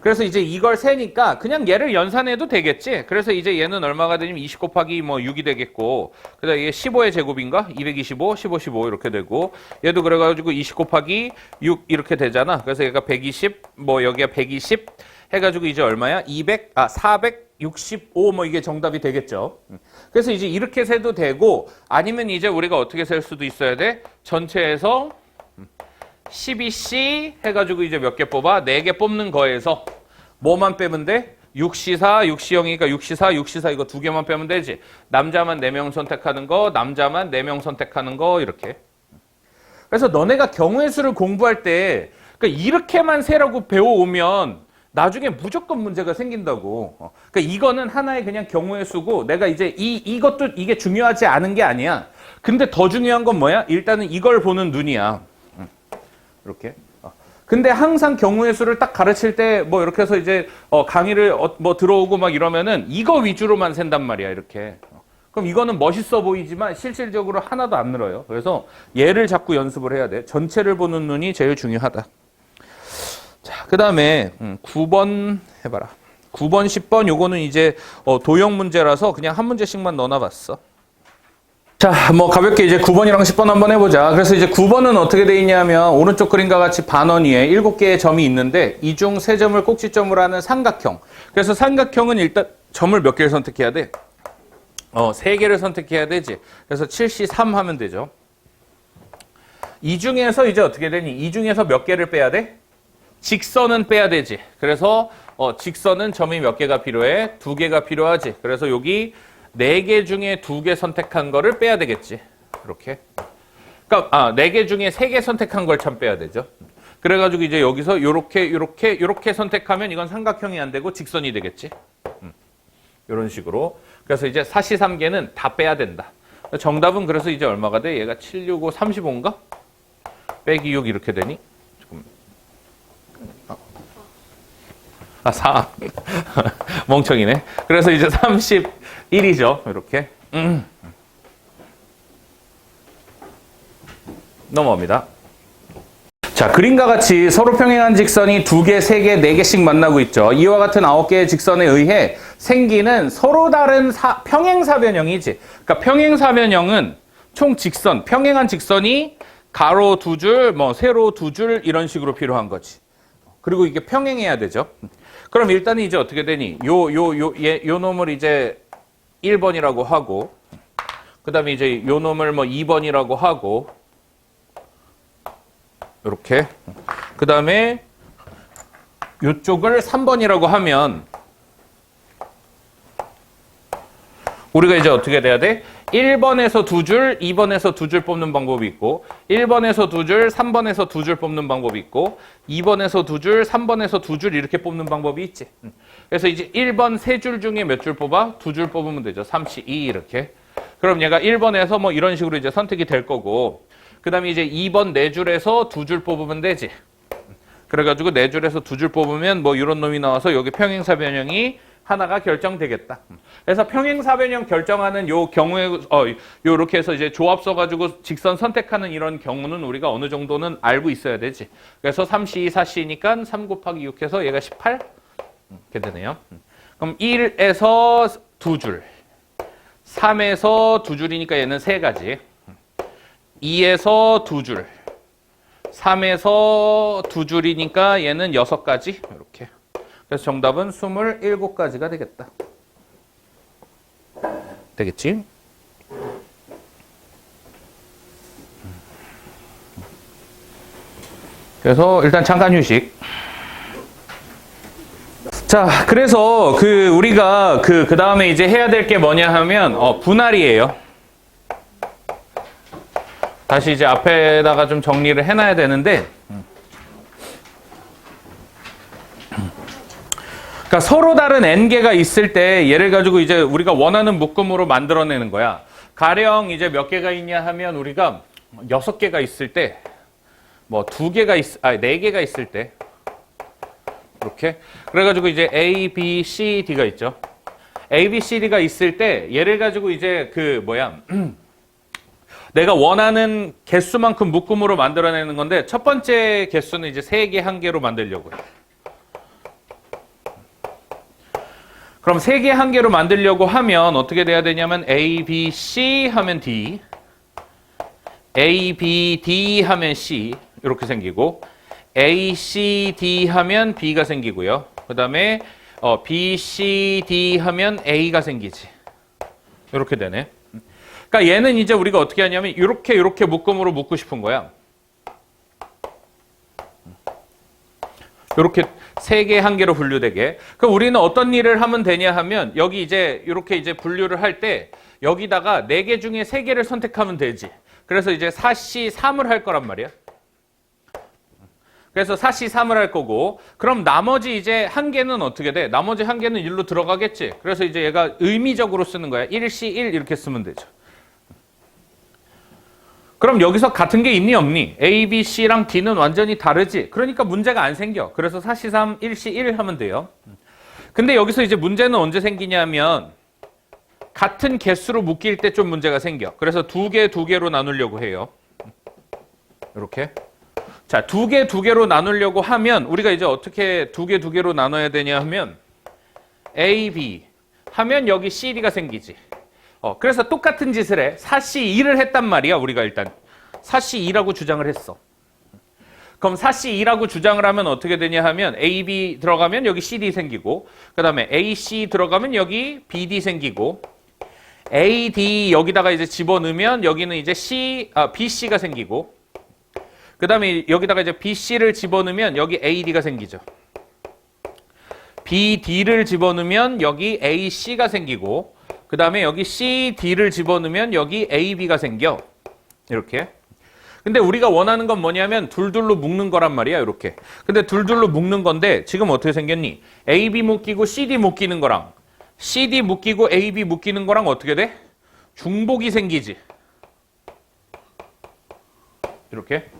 그래서 이제 이걸 세니까 그냥 얘를 연산해도 되겠지. 그래서 이제 얘는 얼마가 되냐면 20 곱하기 뭐 6이 되겠고, 그다음에 이게 15의 제곱인가? 225, 15, 15 이렇게 되고, 얘도 그래가지고 20 곱하기 6 이렇게 되잖아. 그래서 얘가 120, 뭐 여기가 120 해가지고 이제 얼마야? 465 뭐 이게 정답이 되겠죠. 그래서 이제 이렇게 세도 되고, 아니면 이제 우리가 어떻게 셀 수도 있어야 돼? 전체에서 12C 해가지고 이제 몇 개 뽑아? 4개 뽑는 거에서 뭐만 빼면 돼? 6C4, 6C0이니까 6C4, 6C4 이거 2개만 빼면 되지. 남자만 4명 선택하는 거, 남자만 4명 선택하는 거 이렇게. 그래서 너네가 경우의 수를 공부할 때 그러니까 이렇게만 세라고 배워오면 나중에 무조건 문제가 생긴다고. 그러니까 이거는 하나의 그냥 경우의 수고 내가 이제 이것도 이게 중요하지 않은 게 아니야. 근데 더 중요한 건 뭐야? 일단은 이걸 보는 눈이야. 이렇게. 근데 항상 경우의 수를 딱 가르칠 때 뭐 이렇게 해서 이제 강의를 뭐 들어오고 막 이러면은 이거 위주로만 센단 말이야, 이렇게. 그럼 이거는 멋있어 보이지만 실질적으로 하나도 안 늘어요. 그래서 얘를 자꾸 연습을 해야 돼. 전체를 보는 눈이 제일 중요하다. 자, 그 다음에 9번 해봐라. 9번, 10번 요거는 이제 도형 문제라서 그냥 한 문제씩만 넣어놔봤어. 자, 뭐 가볍게 이제 9번이랑 10번 한번 해보자. 그래서 이제 9번은 어떻게 돼 있냐면 오른쪽 그림과 같이 반원 위에 7개의 점이 있는데 이 중 3점을 꼭지점으로 하는 삼각형. 그래서 삼각형은 일단 점을 몇 개를 선택해야 돼? 3개를 선택해야 되지. 그래서 7C3 하면 되죠. 이 중에서 이제 어떻게 되니? 이 중에서 몇 개를 빼야 돼? 직선은 빼야 되지. 그래서 직선은 점이 몇 개가 필요해? 2개가 필요하지. 그래서 여기 4개 중에 2개 선택한 거를 빼야 되겠지. 이렇게. 그러니까 4개 중에 3개 선택한 걸 참 빼야 되죠. 그래가지고 이제 여기서 요렇게 선택하면 이건 삼각형이 안 되고 직선이 되겠지. 이런 식으로. 그래서 이제 사시삼개는 다 빼야 된다. 정답은 그래서 이제 얼마가 돼? 얘가 765, 35인가? 빼기 6 이렇게 되니? 조금. 4. 멍청이네. 그래서 이제 31이죠. 이렇게. 넘어갑니다. 자, 그림과 같이 서로 평행한 직선이 2개, 3개, 4개씩 만나고 있죠. 이와 같은 9개의 직선에 의해 생기는 서로 다른 평행사변형이지. 그러니까 평행사변형은 총 직선, 평행한 직선이 가로 2줄, 뭐 세로 2줄 이런 식으로 필요한 거지. 그리고 이게 평행해야 되죠. 그럼 일단은 이제 어떻게 되니? 요 놈을 이제 1번이라고 하고, 그 다음에 이제 요 놈을 뭐 2번이라고 하고, 이렇게. 그 다음에 이쪽을 3번이라고 하면, 우리가 이제 어떻게 돼야 돼? 1번에서 2줄, 2번에서 2줄 뽑는 방법이 있고 1번에서 2줄, 3번에서 2줄 뽑는 방법이 있고 2번에서 2줄, 3번에서 2줄 이렇게 뽑는 방법이 있지. 그래서 이제 1번 3줄 중에 몇 줄 뽑아? 2줄 뽑으면 되죠. 3, 2 이렇게. 그럼 얘가 1번에서 뭐 이런 식으로 이제 선택이 될 거고 그 다음에 이제 2번 4줄에서 2줄 뽑으면 되지. 그래가지고 4줄에서 2줄 뽑으면 뭐 이런 놈이 나와서 여기 평행사 변형이 하나가 결정되겠다. 그래서 평행사변형 결정하는 요 경우에 요렇게 해서 이제 조합 써가지고 직선 선택하는 이런 경우는 우리가 어느 정도는 알고 있어야 되지. 그래서 3C, 4C니까 3 곱하기 6 해서 얘가 18 이렇게 되네요. 그럼 1에서 2줄, 3에서 2줄이니까 얘는 3가지, 2에서 2줄, 3에서 2줄이니까 얘는 6가지 이렇게. 그래서 정답은 27가지가 되겠다. 되겠지? 그래서 일단 잠깐 휴식. 자, 그래서 우리가 그 다음에 이제 해야 될 게 뭐냐 하면 분할이에요. 다시 이제 앞에다가 좀 정리를 해놔야 되는데. 그러니까 서로 다른 n개가 있을 때 얘를 가지고 이제 우리가 원하는 묶음으로 만들어내는 거야. 가령 이제 몇 개가 있냐 하면 우리가 6개가 있을 때 뭐 4개가 있을 때 이렇게 그래가지고 이제 A, B, C, D가 있죠. A, B, C, D가 있을 때 얘를 가지고 이제 내가 원하는 개수만큼 묶음으로 만들어내는 건데 첫 번째 개수는 이제 3개, 1개로 만들려고 해. 그럼 3개, 1개로 만들려고 하면 어떻게 돼야 되냐면 A, B, C 하면 D, A, B, D 하면 C 이렇게 생기고 A, C, D 하면 B가 생기고요. 그 다음에 B, C, D 하면 A가 생기지. 이렇게 되네. 그러니까 얘는 이제 우리가 어떻게 하냐면 이렇게 묶음으로 묶고 싶은 거야. 이렇게 3개, 1개로 분류되게. 그럼 우리는 어떤 일을 하면 되냐 하면 여기 이제 이렇게 이제 분류를 할 때 여기다가 4개 중에 3개를 선택하면 되지. 그래서 이제 4C, 3을 할 거란 말이야. 그래서 4C, 3을 할 거고 그럼 나머지 이제 1개는 어떻게 돼? 나머지 1개는 일로 들어가겠지. 그래서 이제 얘가 의미적으로 쓰는 거야. 1C, 1 이렇게 쓰면 되죠. 그럼 여기서 같은 게 있니 없니? A, B, C랑 D는 완전히 다르지. 그러니까 문제가 안 생겨. 그래서 4C, 3, 1C, 1 하면 돼요. 근데 여기서 이제 문제는 언제 생기냐면 같은 개수로 묶일 때 좀 문제가 생겨. 그래서 2개로 나누려고 해요. 이렇게. 자, 2개로 나누려고 하면 우리가 이제 어떻게 2개로 나눠야 되냐 하면 A, B 하면 여기 C, D가 생기지. 그래서 똑같은 짓을 해. 4C, 2를 했단 말이야. 우리가 일단 4C, 2라고 주장을 했어. 그럼 4C, 2라고 주장을 하면 어떻게 되냐 하면 A, B 들어가면 여기 C, D 생기고 그 다음에 A, C 들어가면 여기 B, D 생기고 A, D 여기다가 이제 집어넣으면 여기는 이제 B, C가 생기고 그 다음에 여기다가 이제 B, C를 집어넣으면 여기 A, D가 생기죠. B, D를 집어넣으면 여기 A, C가 생기고 그 다음에 여기 C, D를 집어넣으면 여기 A, B가 생겨. 이렇게. 근데 우리가 원하는 건 뭐냐면 둘둘로 묶는 거란 말이야. 이렇게. 근데 둘둘로 묶는 건데 지금 어떻게 생겼니? A, B 묶이고 C, D 묶이는 거랑 C, D 묶이고 A, B 묶이는 거랑 어떻게 돼? 중복이 생기지. 이렇게.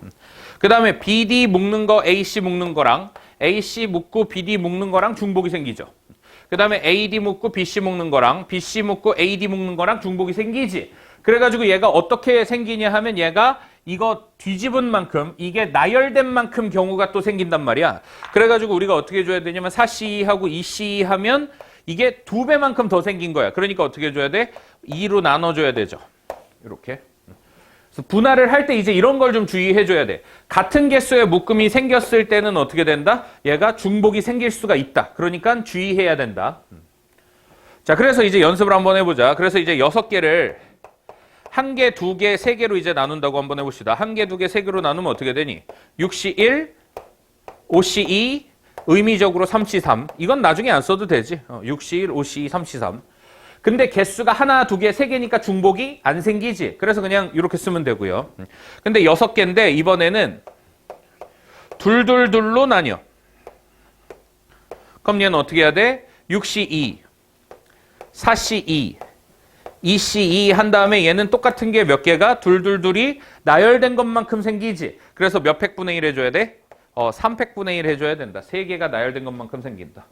그 다음에 BD 묶는 거, AC 묶는 거랑 AC 묶고 BD 묶는 거랑 중복이 생기죠. 그 다음에 AD 묶고 BC 묶는 거랑 BC 묶고 AD 묶는 거랑 중복이 생기지. 그래가지고 얘가 어떻게 생기냐 하면 얘가 이거 뒤집은 만큼 이게 나열된 만큼 경우가 또 생긴단 말이야. 그래가지고 우리가 어떻게 해줘야 되냐면 4C2하고 2C2 하면 이게 2배만큼 더 생긴 거야. 그러니까 어떻게 해줘야 돼? 2로 나눠줘야 되죠. 이렇게. 그래서 분할을 할 때 이제 이런 걸 좀 주의해줘야 돼. 같은 개수의 묶음이 생겼을 때는 어떻게 된다? 얘가 중복이 생길 수가 있다. 그러니까 주의해야 된다. 자, 그래서 이제 연습을 한번 해보자. 그래서 이제 6개를 1개, 2개, 3개로 이제 나눈다고 한번 해봅시다. 1개, 2개, 3개로 나누면 어떻게 되니? 6C1, 5C2, 의미적으로 3C3. 이건 나중에 안 써도 되지. 6C1, 5C2, 3C3. 근데 개수가 하나, 2개, 3개니까 중복이 안 생기지. 그래서 그냥 이렇게 쓰면 되고요. 근데 6개인데 이번에는 둘둘둘로 나뉘어. 그럼 얘는 어떻게 해야 돼? 6C2, 4C2, 2C2 한 다음에 얘는 똑같은 게 몇 개가 둘둘둘이 나열된 것만큼 생기지. 그래서 몇 팩분의 1 해줘야 돼? 3팩분의 1 해줘야 된다. 3개가 나열된 것만큼 생긴다.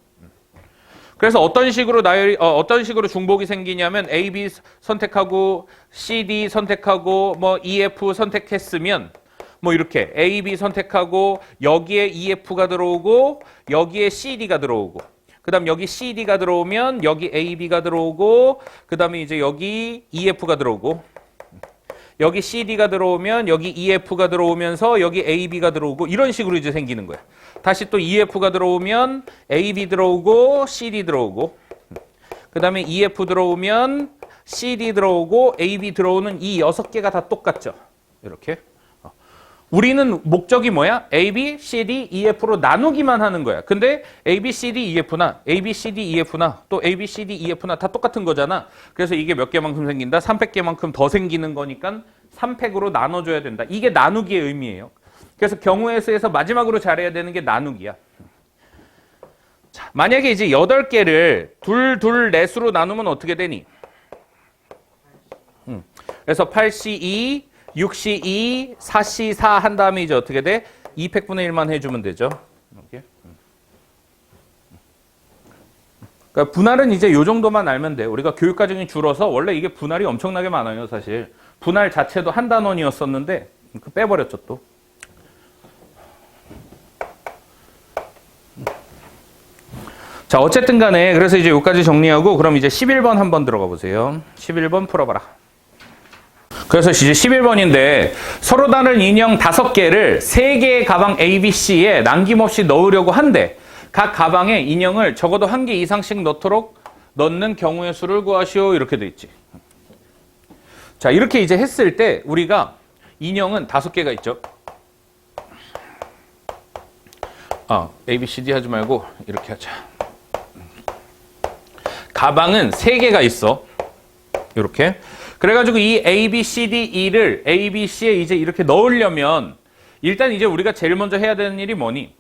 그래서 어떤 식으로 어떤 식으로 중복이 생기냐면 A, B 선택하고 C, D 선택하고 뭐 E, F 선택했으면 뭐 이렇게 A, B 선택하고 여기에 E, F가 들어오고 여기에 C, D가 들어오고 그다음 여기 C, D가 들어오면 여기 A, B가 들어오고 그다음에 이제 여기 E, F가 들어오고 여기 C, D가 들어오면 여기 E, F가 들어오면서 여기 A, B가 들어오고 이런 식으로 이제 생기는 거야. 다시 또 E, F가 들어오면 A, B 들어오고 C, D 들어오고 그 다음에 E, F 들어오면 C, D 들어오고 A, B 들어오는 이 6개가 다 똑같죠. 이렇게. 우리는 목적이 뭐야? A, B, C, D, E, F로 나누기만 하는 거야. 근데 A, B, C, D, E, F나 A, B, C, D, E, F나 또 A, B, C, D, E, F나 다 똑같은 거잖아. 그래서 이게 몇 개만큼 생긴다? 300개만큼 더 생기는 거니까 3팩으로 나눠줘야 된다. 이게 나누기의 의미예요. 그래서 경우의 수에서 마지막으로 잘해야 되는 게 나누기야. 자, 만약에 이제 8개를 둘 넷으로 나누면 어떻게 되니? 그래서 8C2, 6C2, 4C4 한 다음에 이제 어떻게 돼? 2팩분의 1만 해주면 되죠. 이렇게. 그러니까 분할은 이제 요 정도만 알면 돼. 우리가 교육과정이 줄어서 원래 이게 분할이 엄청나게 많아요, 사실. 분할 자체도 한 단원이었었는데 빼버렸죠, 또. 자, 어쨌든 간에 그래서 이제 여기까지 정리하고 그럼 이제 11번 한번 들어가 보세요. 11번 풀어봐라. 그래서 이제 11번인데 서로 다른 인형 5개를 3개의 가방 A, B, C에 남김없이 넣으려고 한대. 각 가방에 인형을 적어도 1개 이상씩 넣는 경우의 수를 구하시오. 이렇게 돼 있지. 자, 이렇게 이제 했을 때 우리가 인형은 5개가 있죠. A, B, C, D 하지 말고 이렇게 하자. 가방은 3개가 있어. 이렇게. 그래가지고 이 A, B, C, D, E를 A, B, C에 이제 이렇게 넣으려면 일단 이제 우리가 제일 먼저 해야 되는 일이 뭐니?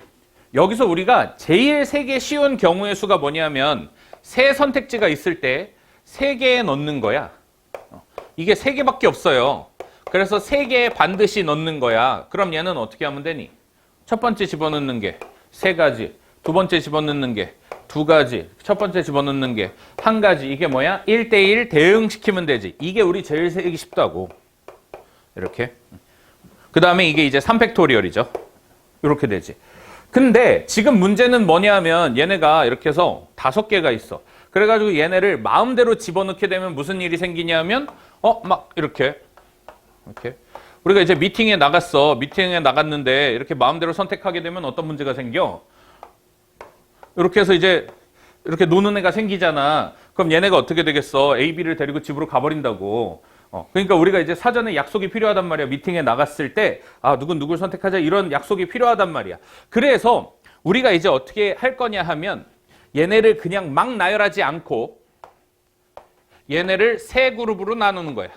여기서 우리가 제일 3개 쉬운 경우의 수가 뭐냐면 세 선택지가 있을 때 3개에 넣는 거야. 이게 3개밖에 없어요. 그래서 3개에 반드시 넣는 거야. 그럼 얘는 어떻게 하면 되니? 첫 번째 집어넣는 게 3가지, 두 번째 집어넣는 게 2가지, 첫 번째 집어넣는 게 1가지. 이게 뭐야? 1대1 대응시키면 되지. 이게 우리 제일 세기 쉽다고. 이렇게. 그 다음에 이게 이제 3팩토리얼이죠. 이렇게 되지. 근데 지금 문제는 뭐냐면 얘네가 이렇게 해서 5개가 있어. 그래가지고 얘네를 마음대로 집어넣게 되면 무슨 일이 생기냐면 막 이렇게 우리가 이제 미팅에 나갔어. 미팅에 나갔는데 이렇게 마음대로 선택하게 되면 어떤 문제가 생겨? 이렇게 해서 이제 이렇게 노는 애가 생기잖아. 그럼 얘네가 어떻게 되겠어? A, B를 데리고 집으로 가버린다고. 그러니까 우리가 이제 사전에 약속이 필요하단 말이야. 미팅에 나갔을 때 누굴 선택하자 이런 약속이 필요하단 말이야. 그래서 우리가 이제 어떻게 할 거냐 하면 얘네를 그냥 막 나열하지 않고 얘네를 3그룹으로 나누는 거야.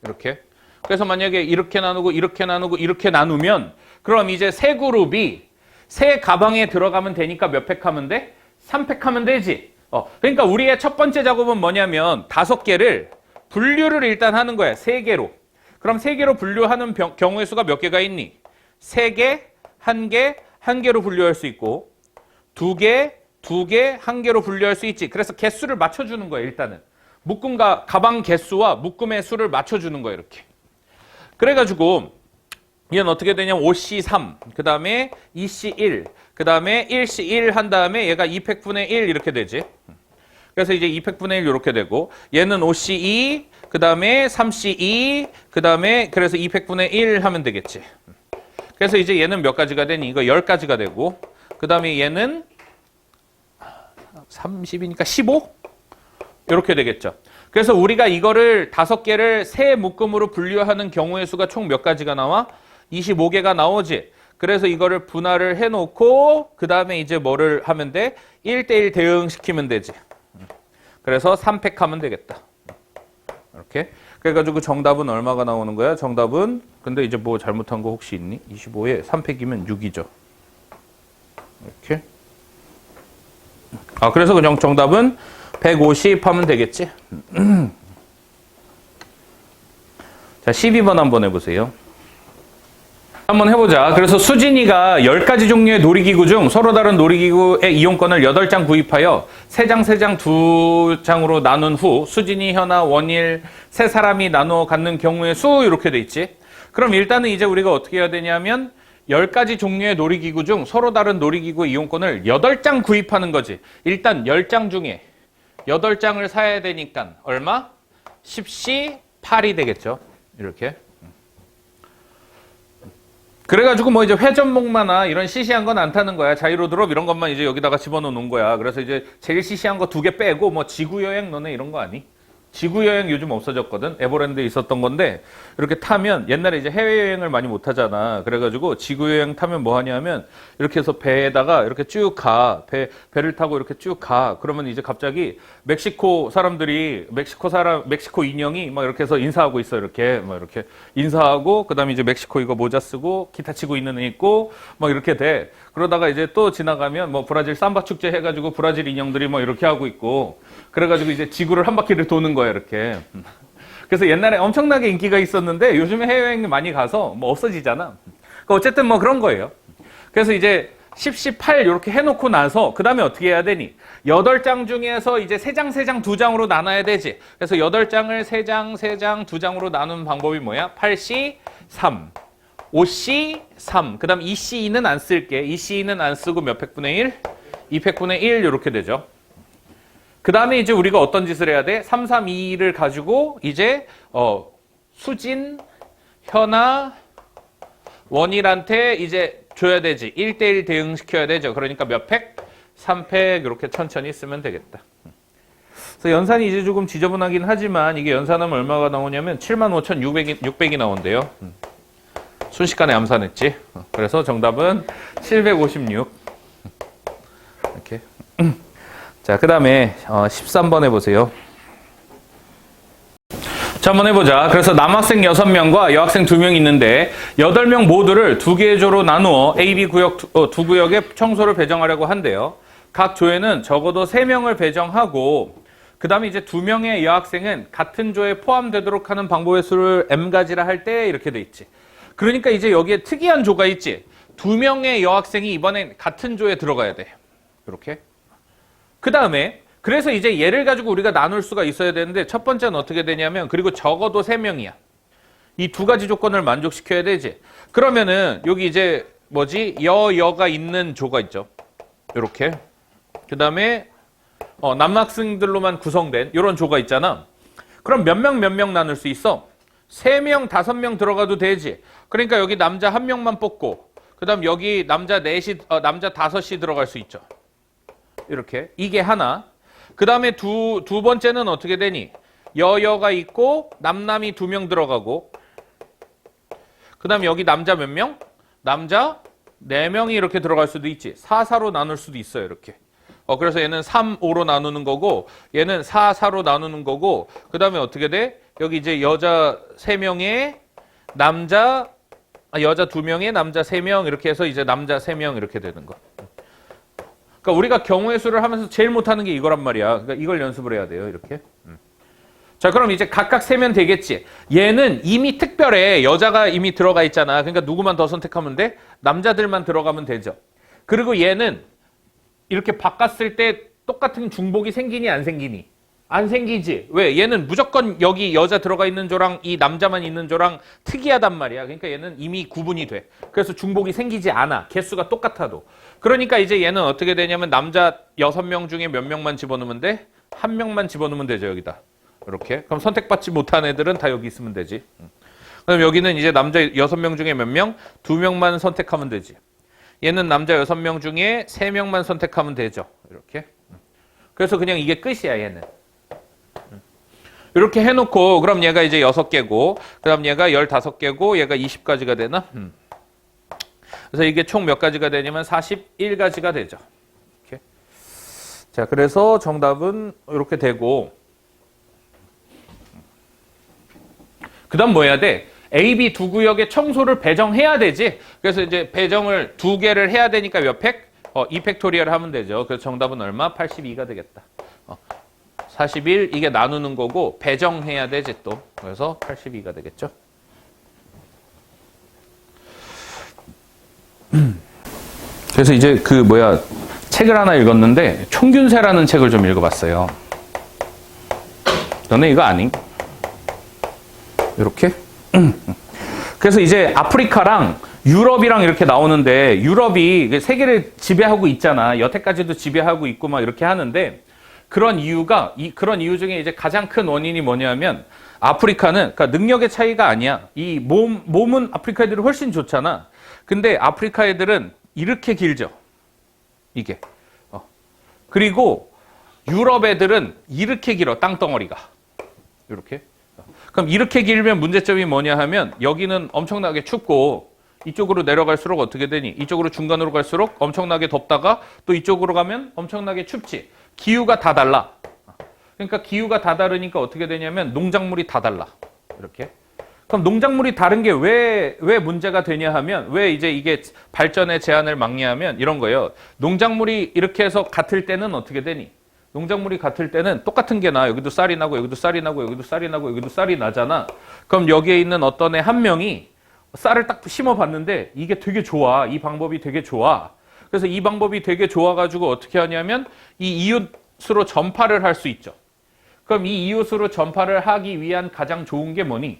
이렇게. 그래서 만약에 이렇게 나누고 이렇게 나누고 이렇게 나누면 그럼 이제 3그룹이 세 가방에 들어가면 되니까 몇 팩 하면 돼? 3팩 하면 되지. 그러니까 우리의 첫 번째 작업은 뭐냐면 5개를 분류를 일단 하는 거야. 3개로. 그럼 3개로 분류하는 경우의 수가 몇 개가 있니? 3개, 1개, 1개로 분류할 수 있고 2개, 2개, 1개로 분류할 수 있지. 그래서 개수를 맞춰주는 거예요. 일단은. 묶음과 가방 개수와 묶음의 수를 맞춰주는 거예요. 이렇게. 그래가지고 얘는 어떻게 되냐면 5C3, 그 다음에 2C1, 그 다음에 1C1 한 다음에 얘가 200분의 1 이렇게 되지. 그래서 이제 200분의 1 이렇게 되고 얘는 5C2, 그 다음에 3C2, 그 다음에 그래서 200분의 1 하면 되겠지. 그래서 이제 얘는 몇 가지가 되니? 이거 10가지가 되고 그 다음에 얘는 30이니까 15? 이렇게 되겠죠. 그래서 우리가 이거를 5개를 세 묶음으로 분류하는 경우의 수가 총 몇 가지가 나와? 25개가 나오지. 그래서 이거를 분할을 해놓고 그 다음에 이제 뭐를 하면 돼? 1대1 대응시키면 되지. 그래서 3팩 하면 되겠다. 이렇게. 그래가지고 정답은 얼마가 나오는 거야? 정답은 근데 이제 뭐 잘못한 거 혹시 있니? 25에 3팩이면 6이죠. 이렇게. 그래서 그냥 정답은 150 하면 되겠지. 자, 12번 한번 해보세요. 한번 해보자. 그래서 수진이가 10가지 종류의 놀이기구 중 서로 다른 놀이기구의 이용권을 8장 구입하여 3장 2장으로 나눈 후 수진이, 현아, 원일 세 사람이 나누어 갖는 경우의 수 이렇게 돼 있지. 그럼 일단은 이제 우리가 어떻게 해야 되냐면 10가지 종류의 놀이기구 중 서로 다른 놀이기구 이용권을 8장 구입하는 거지. 일단 10장 중에 8장을 사야 되니까 얼마? 10시 8이 되겠죠. 이렇게. 그래가지고 뭐 이제 회전목마나 이런 시시한 건 안 타는 거야. 자이로 드롭 이런 것만 이제 여기다가 집어넣는 거야. 그래서 이제 제일 시시한 거 2개 빼고 뭐 지구여행 너네 이런 거 아니? 지구여행 요즘 없어졌거든. 에버랜드에 있었던 건데 이렇게 타면 옛날에 이제 해외여행을 많이 못 하잖아. 그래가지고 지구여행 타면 뭐 하냐면 이렇게 해서 배에다가 이렇게 쭉 가. 배를 타고 이렇게 쭉 가. 그러면 이제 갑자기 멕시코 사람들이 멕시코 인형이 막 이렇게 해서 인사하고 있어. 이렇게 막 이렇게 인사하고 그다음에 이제 멕시코 이거 모자 쓰고 기타 치고 있는 애 있고 막 이렇게 돼. 그러다가 이제 또 지나가면 뭐 브라질 삼바 축제 해가지고 브라질 인형들이 뭐 이렇게 하고 있고 그래가지고 이제 지구를 한 바퀴를 도는 거야 이렇게. 그래서 옛날에 엄청나게 인기가 있었는데 요즘에 해외여행 많이 가서 뭐 없어지잖아. 그러니까 어쨌든 뭐 그런 거예요. 그래서 이제 10, 8 이렇게 해놓고 나서 그 다음에 어떻게 해야 되니? 8장 중에서 이제 3장, 2장으로 나눠야 되지. 그래서 8장을 3장, 2장으로 나눈 방법이 뭐야? 8C, 3. 5C, 3. 그 다음 2C2는 안 쓸게. 2C2는 안 쓰고 몇 팩분의 1? 2팩분의 1 이렇게 되죠. 그 다음에 이제 우리가 어떤 짓을 해야 돼? 3, 3, 2를 가지고 이제 수진, 현아, 원일한테 이제 줘야 되지. 1대1 대응시켜야 되죠. 그러니까 몇 팩? 3팩 이렇게 천천히 쓰면 되겠다. 그래서 연산이 이제 조금 지저분하긴 하지만 이게 연산하면 얼마가 나오냐면 75,600이 나온대요. 순식간에 암산했지. 그래서 정답은 756. 이렇게. 자, 그 다음에 13번 해보세요. 자, 한번 해보자. 그래서 남학생 6명과 여학생 2명이 있는데 8명 모두를 2개의 조로 나누어 A, B 구역 두 구역에 청소를 배정하려고 한대요. 각 조에는 적어도 3명을 배정하고 그 다음에 이제 2명의 여학생은 같은 조에 포함되도록 하는 방법의 수를 M가지라 할 때 이렇게 돼 있지. 그러니까 이제 여기에 특이한 조가 있지. 2명의 여학생이 이번엔 같은 조에 들어가야 돼. 이렇게. 그 다음에 그래서 이제 얘를 가지고 우리가 나눌 수가 있어야 되는데 첫 번째는 어떻게 되냐면 그리고 적어도 3명이야. 이 2가지 조건을 만족시켜야 되지. 그러면은 여기 이제 뭐지? 여가 있는 조가 있죠. 이렇게. 그 다음에 남학생들로만 구성된 이런 조가 있잖아. 그럼 몇 명 나눌 수 있어? 3명, 5명 들어가도 되지. 그러니까 여기 남자 1명만 뽑고 그 다음 여기 남자 5이 들어갈 수 있죠. 이렇게. 이게 하나. 그 다음에 두 번째는 어떻게 되니? 여가 있고 남이 2명 들어가고 그 다음에 여기 남자 몇 명? 남자 4명이 이렇게 들어갈 수도 있지. 4, 4로 나눌 수도 있어요. 이렇게. 그래서 얘는 3, 5로 나누는 거고 얘는 4, 4로 나누는 거고 그 다음에 어떻게 돼? 여기 이제 여자 3명에 여자 2명에 남자 3명 이렇게 해서 이제 남자 3명 이렇게 되는 거. 그러니까 우리가 경우의 수를 하면서 제일 못하는 게 이거란 말이야. 그러니까 이걸 연습을 해야 돼요. 이렇게. 자, 그럼 이제 각각 세면 되겠지. 얘는 이미 특별해. 여자가 이미 들어가 있잖아. 그러니까 누구만 더 선택하면 돼? 남자들만 들어가면 되죠. 그리고 얘는 이렇게 바꿨을 때 똑같은 중복이 생기니 안 생기니? 안 생기지. 왜? 얘는 무조건 여기 여자 들어가 있는 조랑 이 남자만 있는 조랑 특이하단 말이야. 그러니까 얘는 이미 구분이 돼. 그래서 중복이 생기지 않아. 개수가 똑같아도. 그러니까 이제 얘는 어떻게 되냐면 남자 6명 중에 몇 명만 집어넣으면 돼? 한 명만 집어넣으면 되죠, 여기다. 이렇게. 그럼 선택받지 못한 애들은 다 여기 있으면 되지. 그럼 여기는 이제 남자 6명 중에 몇 명? 2명만 선택하면 되지. 얘는 남자 6명 중에 3명만 선택하면 되죠. 이렇게. 그래서 그냥 이게 끝이야, 얘는. 이렇게 해놓고 그럼 얘가 이제 6개고 그 다음 얘가 15개고 얘가 20가지가 되나? 그래서 이게 총 몇 가지가 되냐면 41가지가 되죠. 이렇게. 자, 그래서 정답은 이렇게 되고 그 다음 뭐 해야 돼? A, B 두 구역의 청소를 배정해야 되지. 그래서 이제 배정을 2개를 해야 되니까 몇 팩? 2팩토리얼 하면 되죠. 그래서 정답은 얼마? 82가 되겠다. 41 이게 나누는 거고 배정해야 되지 또. 그래서 82가 되겠죠. 그래서 이제 책을 하나 읽었는데 총균세라는 책을 좀 읽어봤어요. 너네 이거 아니? 이렇게? 그래서 이제 아프리카랑 유럽이랑 이렇게 나오는데 유럽이 세계를 지배하고 있잖아. 여태까지도 지배하고 있고 막 이렇게 하는데 그런 이유 중에 이제 가장 큰 원인이 뭐냐면 아프리카는 그러니까 능력의 차이가 아니야. 이 몸은 아프리카 애들이 훨씬 좋잖아. 근데 아프리카 애들은 이렇게 길죠. 이게. 그리고 유럽 애들은 이렇게 길어. 땅덩어리가. 이렇게. 그럼 이렇게 길면 문제점이 뭐냐 하면 여기는 엄청나게 춥고 이쪽으로 내려갈수록 어떻게 되니? 이쪽으로 중간으로 갈수록 엄청나게 덥다가 또 이쪽으로 가면 엄청나게 춥지. 기후가 다 달라. 그러니까 기후가 다 다르니까 어떻게 되냐면 농작물이 다 달라. 이렇게. 그럼 농작물이 다른 게 왜 문제가 되냐 하면 왜 이제 이게 발전의 제한을 막냐하면 이런 거예요. 농작물이 이렇게 해서 같을 때는 어떻게 되니? 농작물이 같을 때는 똑같은 게 나. 여기도 쌀이 나고 여기도 쌀이 나고 여기도 쌀이 나고 여기도 쌀이 나잖아. 그럼 여기에 있는 어떤 애 한 명이 쌀을 딱 심어봤는데 이게 되게 좋아. 이 방법이 되게 좋아. 그래서 이 방법이 되게 좋아가지고 어떻게 하냐면 이 이웃으로 전파를 할 수 있죠. 그럼 이 이웃으로 전파를 하기 위한 가장 좋은 게 뭐니?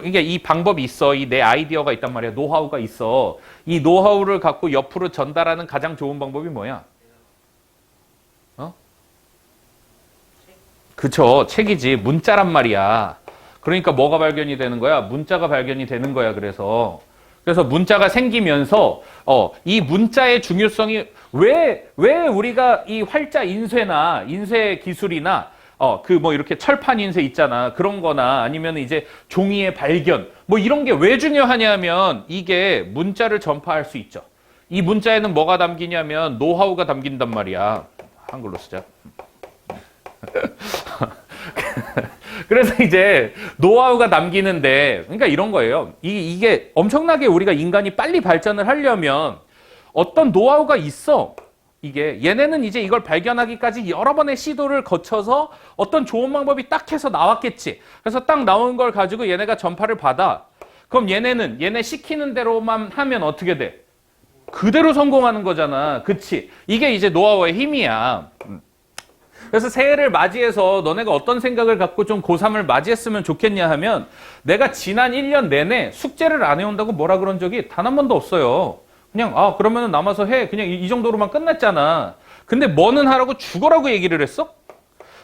이게 이 방법이 있어. 이 내 아이디어가 있단 말이야. 노하우가 있어. 이 노하우를 갖고 옆으로 전달하는 가장 좋은 방법이 뭐야? 그쵸. 책이지. 문자란 말이야. 그러니까 뭐가 발견이 되는 거야? 문자가 발견이 되는 거야. 그래서 문자가 생기면서 이 문자의 중요성이 왜 우리가 이 활자 인쇄나 인쇄 기술이나 이렇게 철판 인쇄 있잖아. 그런 거나 아니면 이제 종이의 발견 뭐 이런 게 왜 중요하냐면 이게 문자를 전파할 수 있죠. 이 문자에는 뭐가 담기냐면 노하우가 담긴단 말이야. 한글로 쓰자. 그래서 이제 노하우가 남기는데 그러니까 이런 거예요. 이게 엄청나게 우리가 인간이 빨리 발전을 하려면 어떤 노하우가 있어. 이게 얘네는 이제 이걸 발견하기까지 여러 번의 시도를 거쳐서 어떤 좋은 방법이 딱 해서 나왔겠지. 그래서 딱 나온 걸 가지고 얘네가 전파를 받아. 그럼 얘네 시키는 대로만 하면 어떻게 돼? 그대로 성공하는 거잖아. 그치? 이게 이제 노하우의 힘이야. 그래서 새해를 맞이해서 너네가 어떤 생각을 갖고 좀 고3을 맞이했으면 좋겠냐 하면 내가 지난 1년 내내 숙제를 안 해온다고 뭐라 그런 적이 단 한 번도 없어요. 그냥 그러면은 남아서 해. 그냥 이 정도로만 끝났잖아. 근데 뭐는 하라고 죽어라고 얘기를 했어?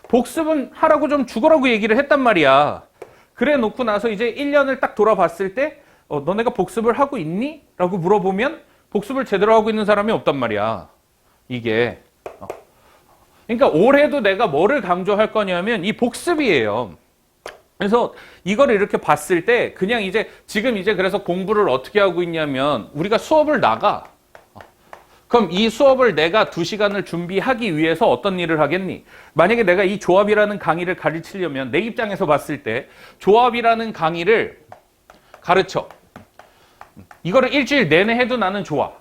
복습은 하라고 좀 죽어라고 얘기를 했단 말이야. 그래 놓고 나서 이제 1년을 딱 돌아봤을 때 너네가 복습을 하고 있니? 라고 물어보면 복습을 제대로 하고 있는 사람이 없단 말이야. 이게. 그러니까 올해도 내가 뭐를 강조할 거냐면 이 복습이에요. 그래서 이거를 이렇게 봤을 때 그냥 이제 지금 이제 그래서 공부를 어떻게 하고 있냐면 우리가 수업을 나가. 그럼 이 수업을 내가 2시간을 준비하기 위해서 어떤 일을 하겠니? 만약에 내가 이 조합이라는 강의를 가르치려면 내 입장에서 봤을 때 조합이라는 강의를 가르쳐. 이거를 일주일 내내 해도 나는 좋아.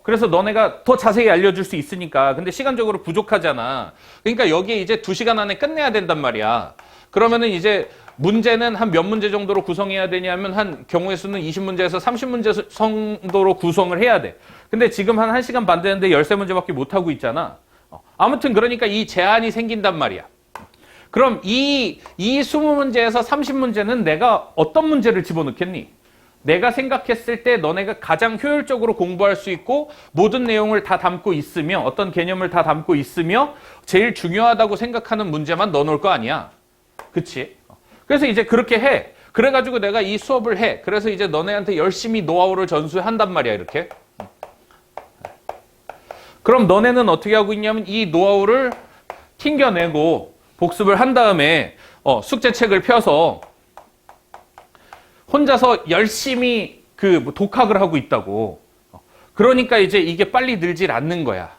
그래서 너네가 더 자세히 알려줄 수 있으니까. 근데 시간적으로 부족하잖아. 그러니까 여기에 이제 2시간 안에 끝내야 된단 말이야. 그러면은 이제 문제는 한 몇 문제 정도로 구성해야 되냐면 한 경우의 수는 20문제에서 30문제 정도로 구성을 해야 돼. 근데 지금 한 1시간 반 되는데 13문제밖에 못하고 있잖아. 아무튼 그러니까 이 제한이 생긴단 말이야. 그럼 이 20문제에서 30문제는 내가 어떤 문제를 집어넣겠니? 내가 생각했을 때 너네가 가장 효율적으로 공부할 수 있고 모든 내용을 다 담고 있으며 어떤 개념을 다 담고 있으며 제일 중요하다고 생각하는 문제만 넣어놓을 거 아니야. 그치? 그래서 이제 그렇게 해. 그래가지고 내가 이 수업을 해. 그래서 이제 너네한테 열심히 노하우를 전수한단 말이야, 이렇게. 그럼 너네는 어떻게 하고 있냐면 이 노하우를 튕겨내고 복습을 한 다음에 숙제책을 펴서 혼자서 열심히 그 독학을 하고 있다고. 그러니까 이제 이게 빨리 늘질 않는 거야.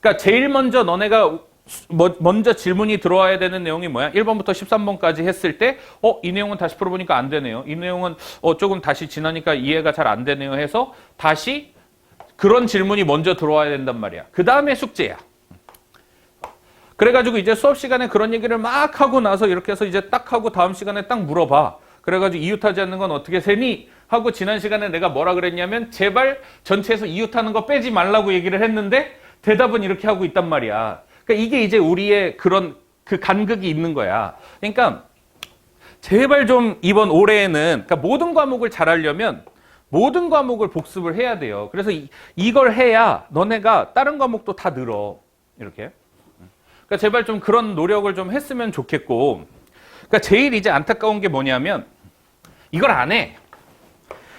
그러니까 제일 먼저 너네가 먼저 질문이 들어와야 되는 내용이 뭐야? 1번부터 13번까지 했을 때 이 내용은 다시 풀어보니까 안 되네요. 이 내용은 조금 다시 지나니까 이해가 잘 안 되네요 해서 다시 그런 질문이 먼저 들어와야 된단 말이야. 그 다음에 숙제야. 그래가지고 이제 수업 시간에 그런 얘기를 막 하고 나서 이렇게 해서 이제 딱 하고 다음 시간에 딱 물어봐. 그래가지고 이웃하지 않는 건 어떻게 세니? 하고 지난 시간에 내가 뭐라 그랬냐면 제발 전체에서 이웃하는 거 빼지 말라고 얘기를 했는데 대답은 이렇게 하고 있단 말이야. 그러니까 이게 이제 우리의 그런 그 간극이 있는 거야. 그러니까 제발 좀 이번 올해에는 그러니까 모든 과목을 잘하려면 모든 과목을 복습을 해야 돼요. 그래서 이걸 해야 너네가 다른 과목도 다 늘어. 이렇게. 그러니까 제발 좀 그런 노력을 좀 했으면 좋겠고. 그러니까 제일 이제 안타까운 게 뭐냐면 이걸 안 해.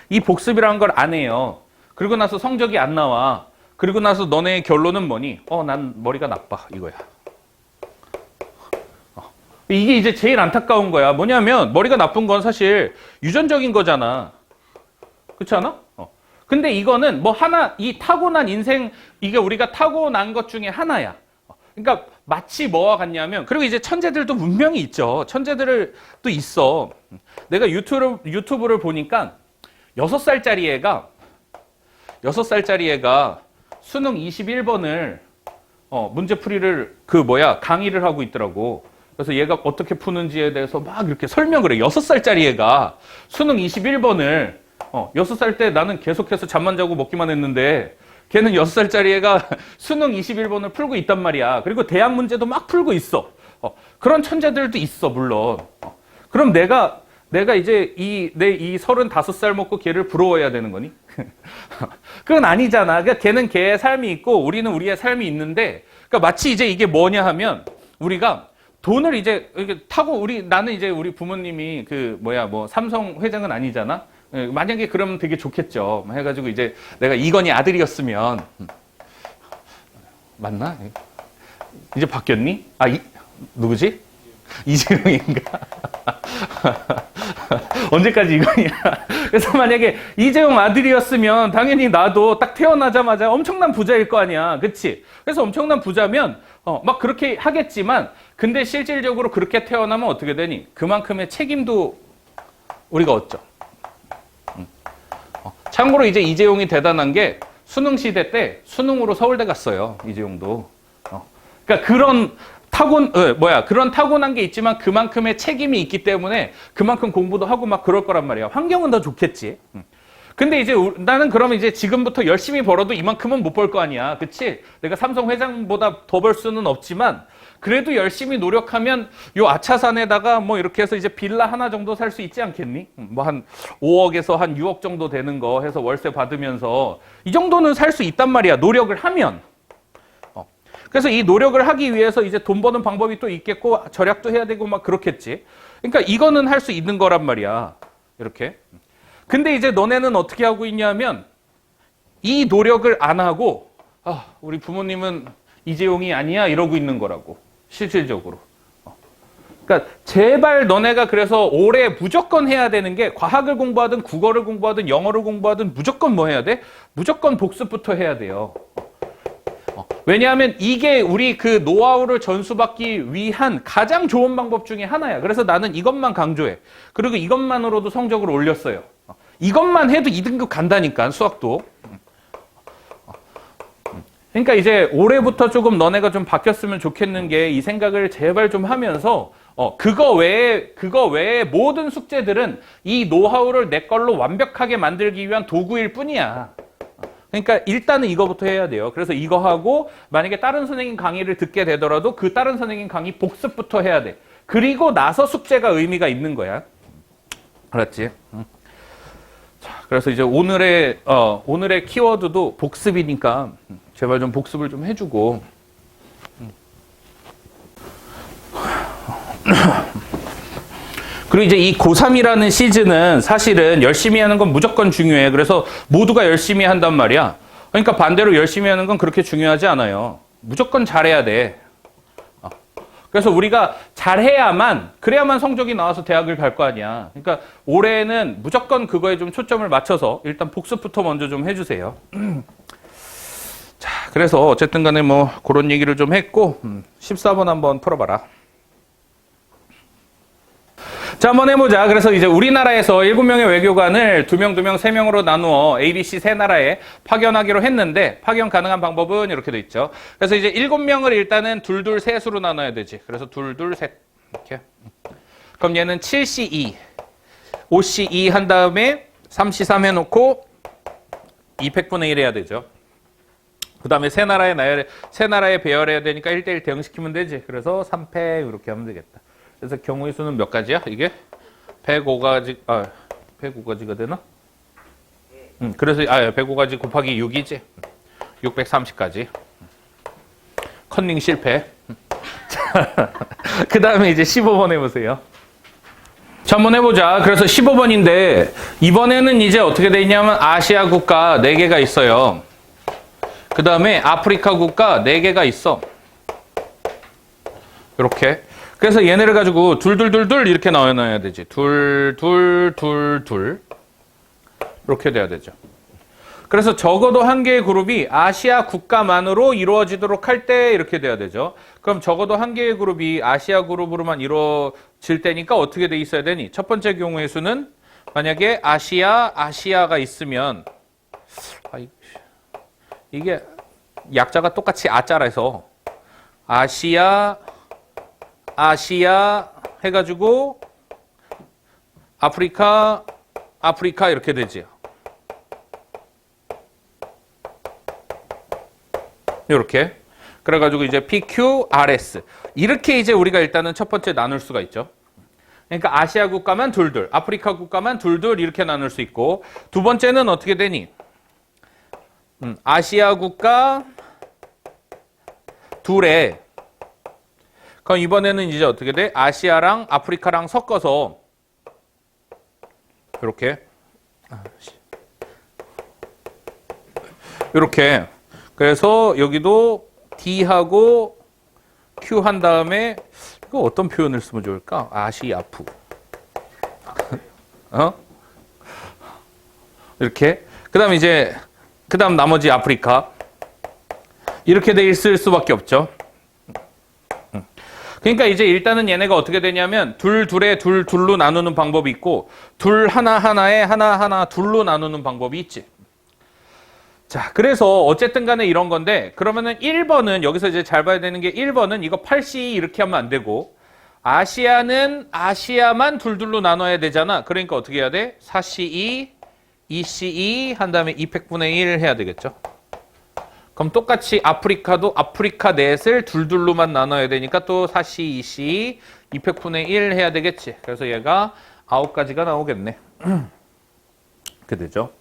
이 복습이라는 걸 안 해요. 그리고 나서 성적이 안 나와. 그리고 나서 너네의 결론은 뭐니? 난 머리가 나빠. 이거야. 이게 이제 제일 안타까운 거야. 뭐냐면 머리가 나쁜 건 사실 유전적인 거잖아. 그렇지 않아? 근데 이거는 뭐 하나, 이 타고난 인생, 이게 우리가 타고난 것 중에 하나야. 그러니까 마치 뭐와 같냐면, 그리고 이제 천재들도 분명히 있죠. 천재들도 있어. 내가 유튜브를 보니까 6살짜리 애가 수능 21번을 문제풀이를 강의를 하고 있더라고. 그래서 얘가 어떻게 푸는지에 대해서 막 이렇게 설명을 해. 6살짜리 애가 수능 21번을 6살 때 나는 계속해서 잠만 자고 먹기만 했는데 걔는 6살짜리 애가 수능 21번을 풀고 있단 말이야. 그리고 대학 문제도 막 풀고 있어. 그런 천재들도 있어, 물론. 그럼 내가 이제 이 35살 먹고 걔를 부러워해야 되는 거니? 그건 아니잖아. 그러니까 걔는 걔의 삶이 있고 우리는 우리의 삶이 있는데, 그러니까 마치 이제 이게 뭐냐 하면 우리가 돈을 이제 타고 나는 이제 우리 부모님이 삼성 회장은 아니잖아. 만약에 그러면 되게 좋겠죠. 해가지고 이제 내가 이건희 아들이었으면 맞나? 이제 바뀌었니? 누구지? 이재용인가? 언제까지 이건희야? 그래서 만약에 이재용 아들이었으면 당연히 나도 딱 태어나자마자 엄청난 부자일 거 아니야. 그치? 그래서 엄청난 부자면 막 그렇게 하겠지만 근데 실질적으로 그렇게 태어나면 어떻게 되니? 그만큼의 책임도 우리가 얻죠. 참고로 이제 이재용이 대단한 게 수능 시대 때 수능으로 서울대 갔어요. 이재용도. 그러니까 그런 타고난 게 있지만 그만큼의 책임이 있기 때문에 그만큼 공부도 하고 막 그럴 거란 말이야. 환경은 더 좋겠지. 근데 이제 나는 그러면 이제 지금부터 열심히 벌어도 이만큼은 못 벌 거 아니야. 그치? 내가 삼성 회장보다 더 벌 수는 없지만 그래도 열심히 노력하면 요 아차산에다가 뭐 이렇게 해서 이제 빌라 하나 정도 살 수 있지 않겠니? 뭐 한 5억에서 한 6억 정도 되는 거 해서 월세 받으면서 이 정도는 살 수 있단 말이야. 노력을 하면. 그래서 이 노력을 하기 위해서 이제 돈 버는 방법이 또 있겠고 절약도 해야 되고 막 그렇겠지. 그러니까 이거는 할 수 있는 거란 말이야. 이렇게. 근데 이제 너네는 어떻게 하고 있냐면 이 노력을 안 하고 우리 부모님은 이재용이 아니야 이러고 있는 거라고. 실질적으로. 그러니까 제발 너네가 그래서 올해 무조건 해야 되는 게 과학을 공부하든 국어를 공부하든 영어를 공부하든 무조건 뭐 해야 돼? 무조건 복습부터 해야 돼요. 왜냐하면 이게 우리 그 노하우를 전수받기 위한 가장 좋은 방법 중에 하나야. 그래서 나는 이것만 강조해. 그리고 이것만으로도 성적을 올렸어요. 이것만 해도 2등급 간다니까, 수학도. 그러니까 이제 올해부터 조금 너네가 좀 바뀌었으면 좋겠는 게 이 생각을 제발 좀 하면서 그거 외에 모든 숙제들은 이 노하우를 내 걸로 완벽하게 만들기 위한 도구일 뿐이야. 그러니까 일단은 이거부터 해야 돼요. 그래서 이거 하고 만약에 다른 선생님 강의를 듣게 되더라도 그 다른 선생님 강의 복습부터 해야 돼. 그리고 나서 숙제가 의미가 있는 거야. 알았지? 자, 그래서 이제 오늘의 키워드도 복습이니까 제발 좀 복습을 좀 해주고. 그리고 이제 이 고3이라는 시즌은 사실은 열심히 하는 건 무조건 중요해. 그래서 모두가 열심히 한단 말이야. 그러니까 반대로 열심히 하는 건 그렇게 중요하지 않아요. 무조건 잘해야 돼. 그래서 우리가 그래야만 성적이 나와서 대학을 갈 거 아니야. 그러니까 올해는 무조건 그거에 좀 초점을 맞춰서 일단 복습부터 먼저 좀 해주세요. 자, 그래서 어쨌든 간에 뭐 그런 얘기를 좀 했고 14번 한번 풀어봐라. 자, 한번 해보자. 그래서 이제 우리나라에서 7명의 외교관을 2명, 2명, 3명으로 나누어 ABC 세 나라에 파견하기로 했는데 파견 가능한 방법은 이렇게 돼 있죠. 그래서 이제 7명을 일단은 둘, 둘, 셋으로 나눠야 되지. 그래서 둘, 둘, 셋. 이렇게. 그럼 얘는 7C2, 5C2 한 다음에 3C3 해놓고 200분의 1 해야 되죠. 그 다음에 세 나라에 배열해야 되니까 1대1 대응시키면 되지. 그래서 3팩 이렇게 하면 되겠다. 그래서 경우의 수는 몇 가지야? 이게 105가지가 되나? 그래서 105가지 곱하기 6이지. 630가지. 컨닝 실패. 그 다음에 이제 15번 해보세요. 자, 한번 해보자. 그래서 15번인데 이번에는 이제 어떻게 돼 있냐면 아시아 국가 4개가 있어요. 그 다음에 아프리카 국가 4개가 있어. 이렇게. 그래서 얘네를 가지고 둘둘둘둘 이렇게 나눠야 되지. 둘둘둘둘 이렇게 돼야 되죠. 그래서 적어도 한 개의 그룹이 아시아 국가만으로 이루어지도록 할 때 이렇게 돼야 되죠. 그럼 적어도 한 개의 그룹이 아시아 그룹으로만 이루어질 때니까 어떻게 돼 있어야 되니? 첫 번째 경우의 수는 만약에 아시아가 있으면 이게 약자가 똑같이 아자라서 아시아 해가지고 아프리카 이렇게 되지. 이렇게. 그래가지고 이제 PQRS 이렇게 이제 우리가 일단은 첫 번째 나눌 수가 있죠. 그러니까 아시아 국가만 둘둘, 아프리카 국가만 둘둘 이렇게 나눌 수 있고 두 번째는 어떻게 되니? 아시아 국가 둘에 그럼 이번에는 이제 어떻게 돼? 아시아랑 아프리카랑 섞어서 이렇게 그래서 여기도 D하고 Q 한 다음에 이거 어떤 표현을 쓰면 좋을까? 아시아프 이렇게 그 다음 나머지 아프리카 이렇게 돼 있을 수밖에 없죠. 그러니까 이제 일단은 얘네가 어떻게 되냐면 둘둘에 둘로 나누는 방법이 있고 둘 하나에 하나 둘로 나누는 방법이 있지. 자, 그래서 어쨌든 간에 이런 건데 그러면은 1번은 여기서 이제 잘 봐야 되는 게 1번은 이거 8C 이렇게 하면 안 되고 아시아는 아시아만 둘둘로 나눠야 되잖아. 그러니까 어떻게 해야 돼? 4C2, 2C2 한 다음에 200분의 1 해야 되겠죠. 그럼 똑같이 아프리카도 아프리카 넷을 둘둘로만 나눠야 되니까 또 4C, 2C, 200분의 1 해야 되겠지. 그래서 얘가 9가지가 나오겠네. 그렇게 되죠.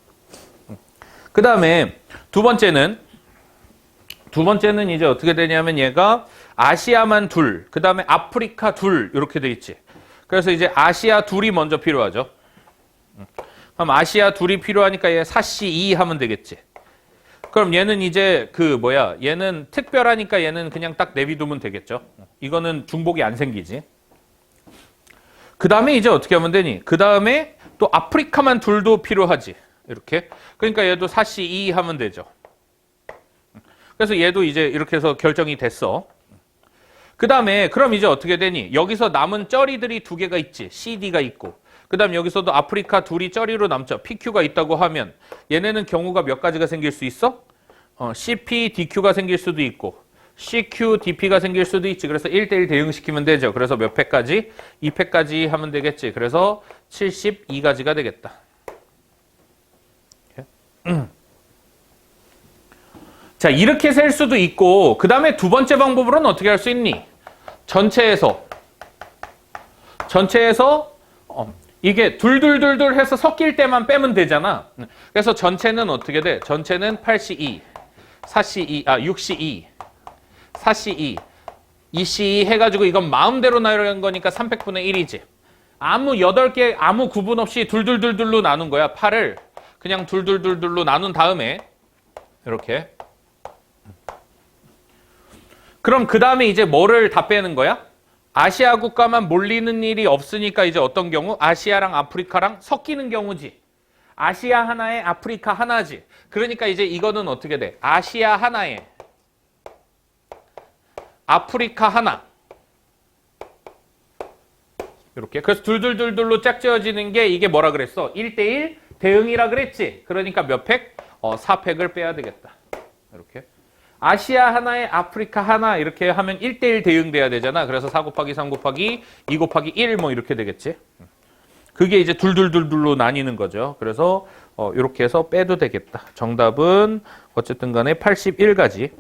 그 다음에 두 번째는 이제 어떻게 되냐면 얘가 아시아만 둘, 그 다음에 아프리카 둘 이렇게 돼 있지. 그래서 이제 아시아 둘이 먼저 필요하죠. 그럼 아시아 둘이 필요하니까 얘 4C2 하면 되겠지. 그럼 얘는 이제 얘는 특별하니까 얘는 그냥 딱 내비두면 되겠죠. 이거는 중복이 안 생기지. 그 다음에 이제 어떻게 하면 되니? 그 다음에 또 아프리카만 둘도 필요하지. 이렇게. 그러니까 얘도 4C2 하면 되죠. 그래서 얘도 이제 이렇게 해서 결정이 됐어. 그 다음에 그럼 이제 어떻게 되니? 여기서 남은 쩌리들이 2개가 있지. CD가 있고. 그 다음 여기서도 아프리카 둘이 쩌리로 남죠. PQ가 있다고 하면 얘네는 경우가 몇 가지가 생길 수 있어? CP, DQ가 생길 수도 있고 CQ, DP가 생길 수도 있지. 그래서 1대1 대응시키면 되죠. 그래서 몇 패까지? 2패까지 하면 되겠지. 그래서 72가지가 되겠다. 자, 이렇게 셀 수도 있고 그 다음에 두 번째 방법으로는 어떻게 할 수 있니? 전체에서 이게 둘둘둘둘 해서 섞일 때만 빼면 되잖아. 그래서 전체는 어떻게 돼? 전체는 8C2, 4C2, 6C2, 4C2, 2C2 해가지고 이건 마음대로 나누는 거니까 300분의 1이지. 아무 8개 아무 구분 없이 둘둘둘둘로 나눈 거야. 8을 그냥 둘둘둘둘로 나눈 다음에 이렇게. 그럼 그 다음에 이제 뭐를 다 빼는 거야? 아시아 국가만 몰리는 일이 없으니까 이제 어떤 경우? 아시아랑 아프리카랑 섞이는 경우지. 아시아 하나에 아프리카 하나지. 그러니까 이제 이거는 어떻게 돼? 아시아 하나에 아프리카 하나. 이렇게. 그래서 둘둘둘둘로 짝지어지는 게 이게 뭐라 그랬어? 1대1 대응이라 그랬지. 그러니까 몇 팩? 4팩을 빼야 되겠다. 이렇게. 아시아 하나에 아프리카 하나 이렇게 하면 1대1 대응돼야 되잖아. 그래서 4 곱하기 3 곱하기 2 곱하기 1 뭐 이렇게 되겠지. 그게 이제 둘둘둘둘로 나뉘는 거죠. 그래서 이렇게 해서 빼도 되겠다. 정답은 어쨌든 간에 81가지.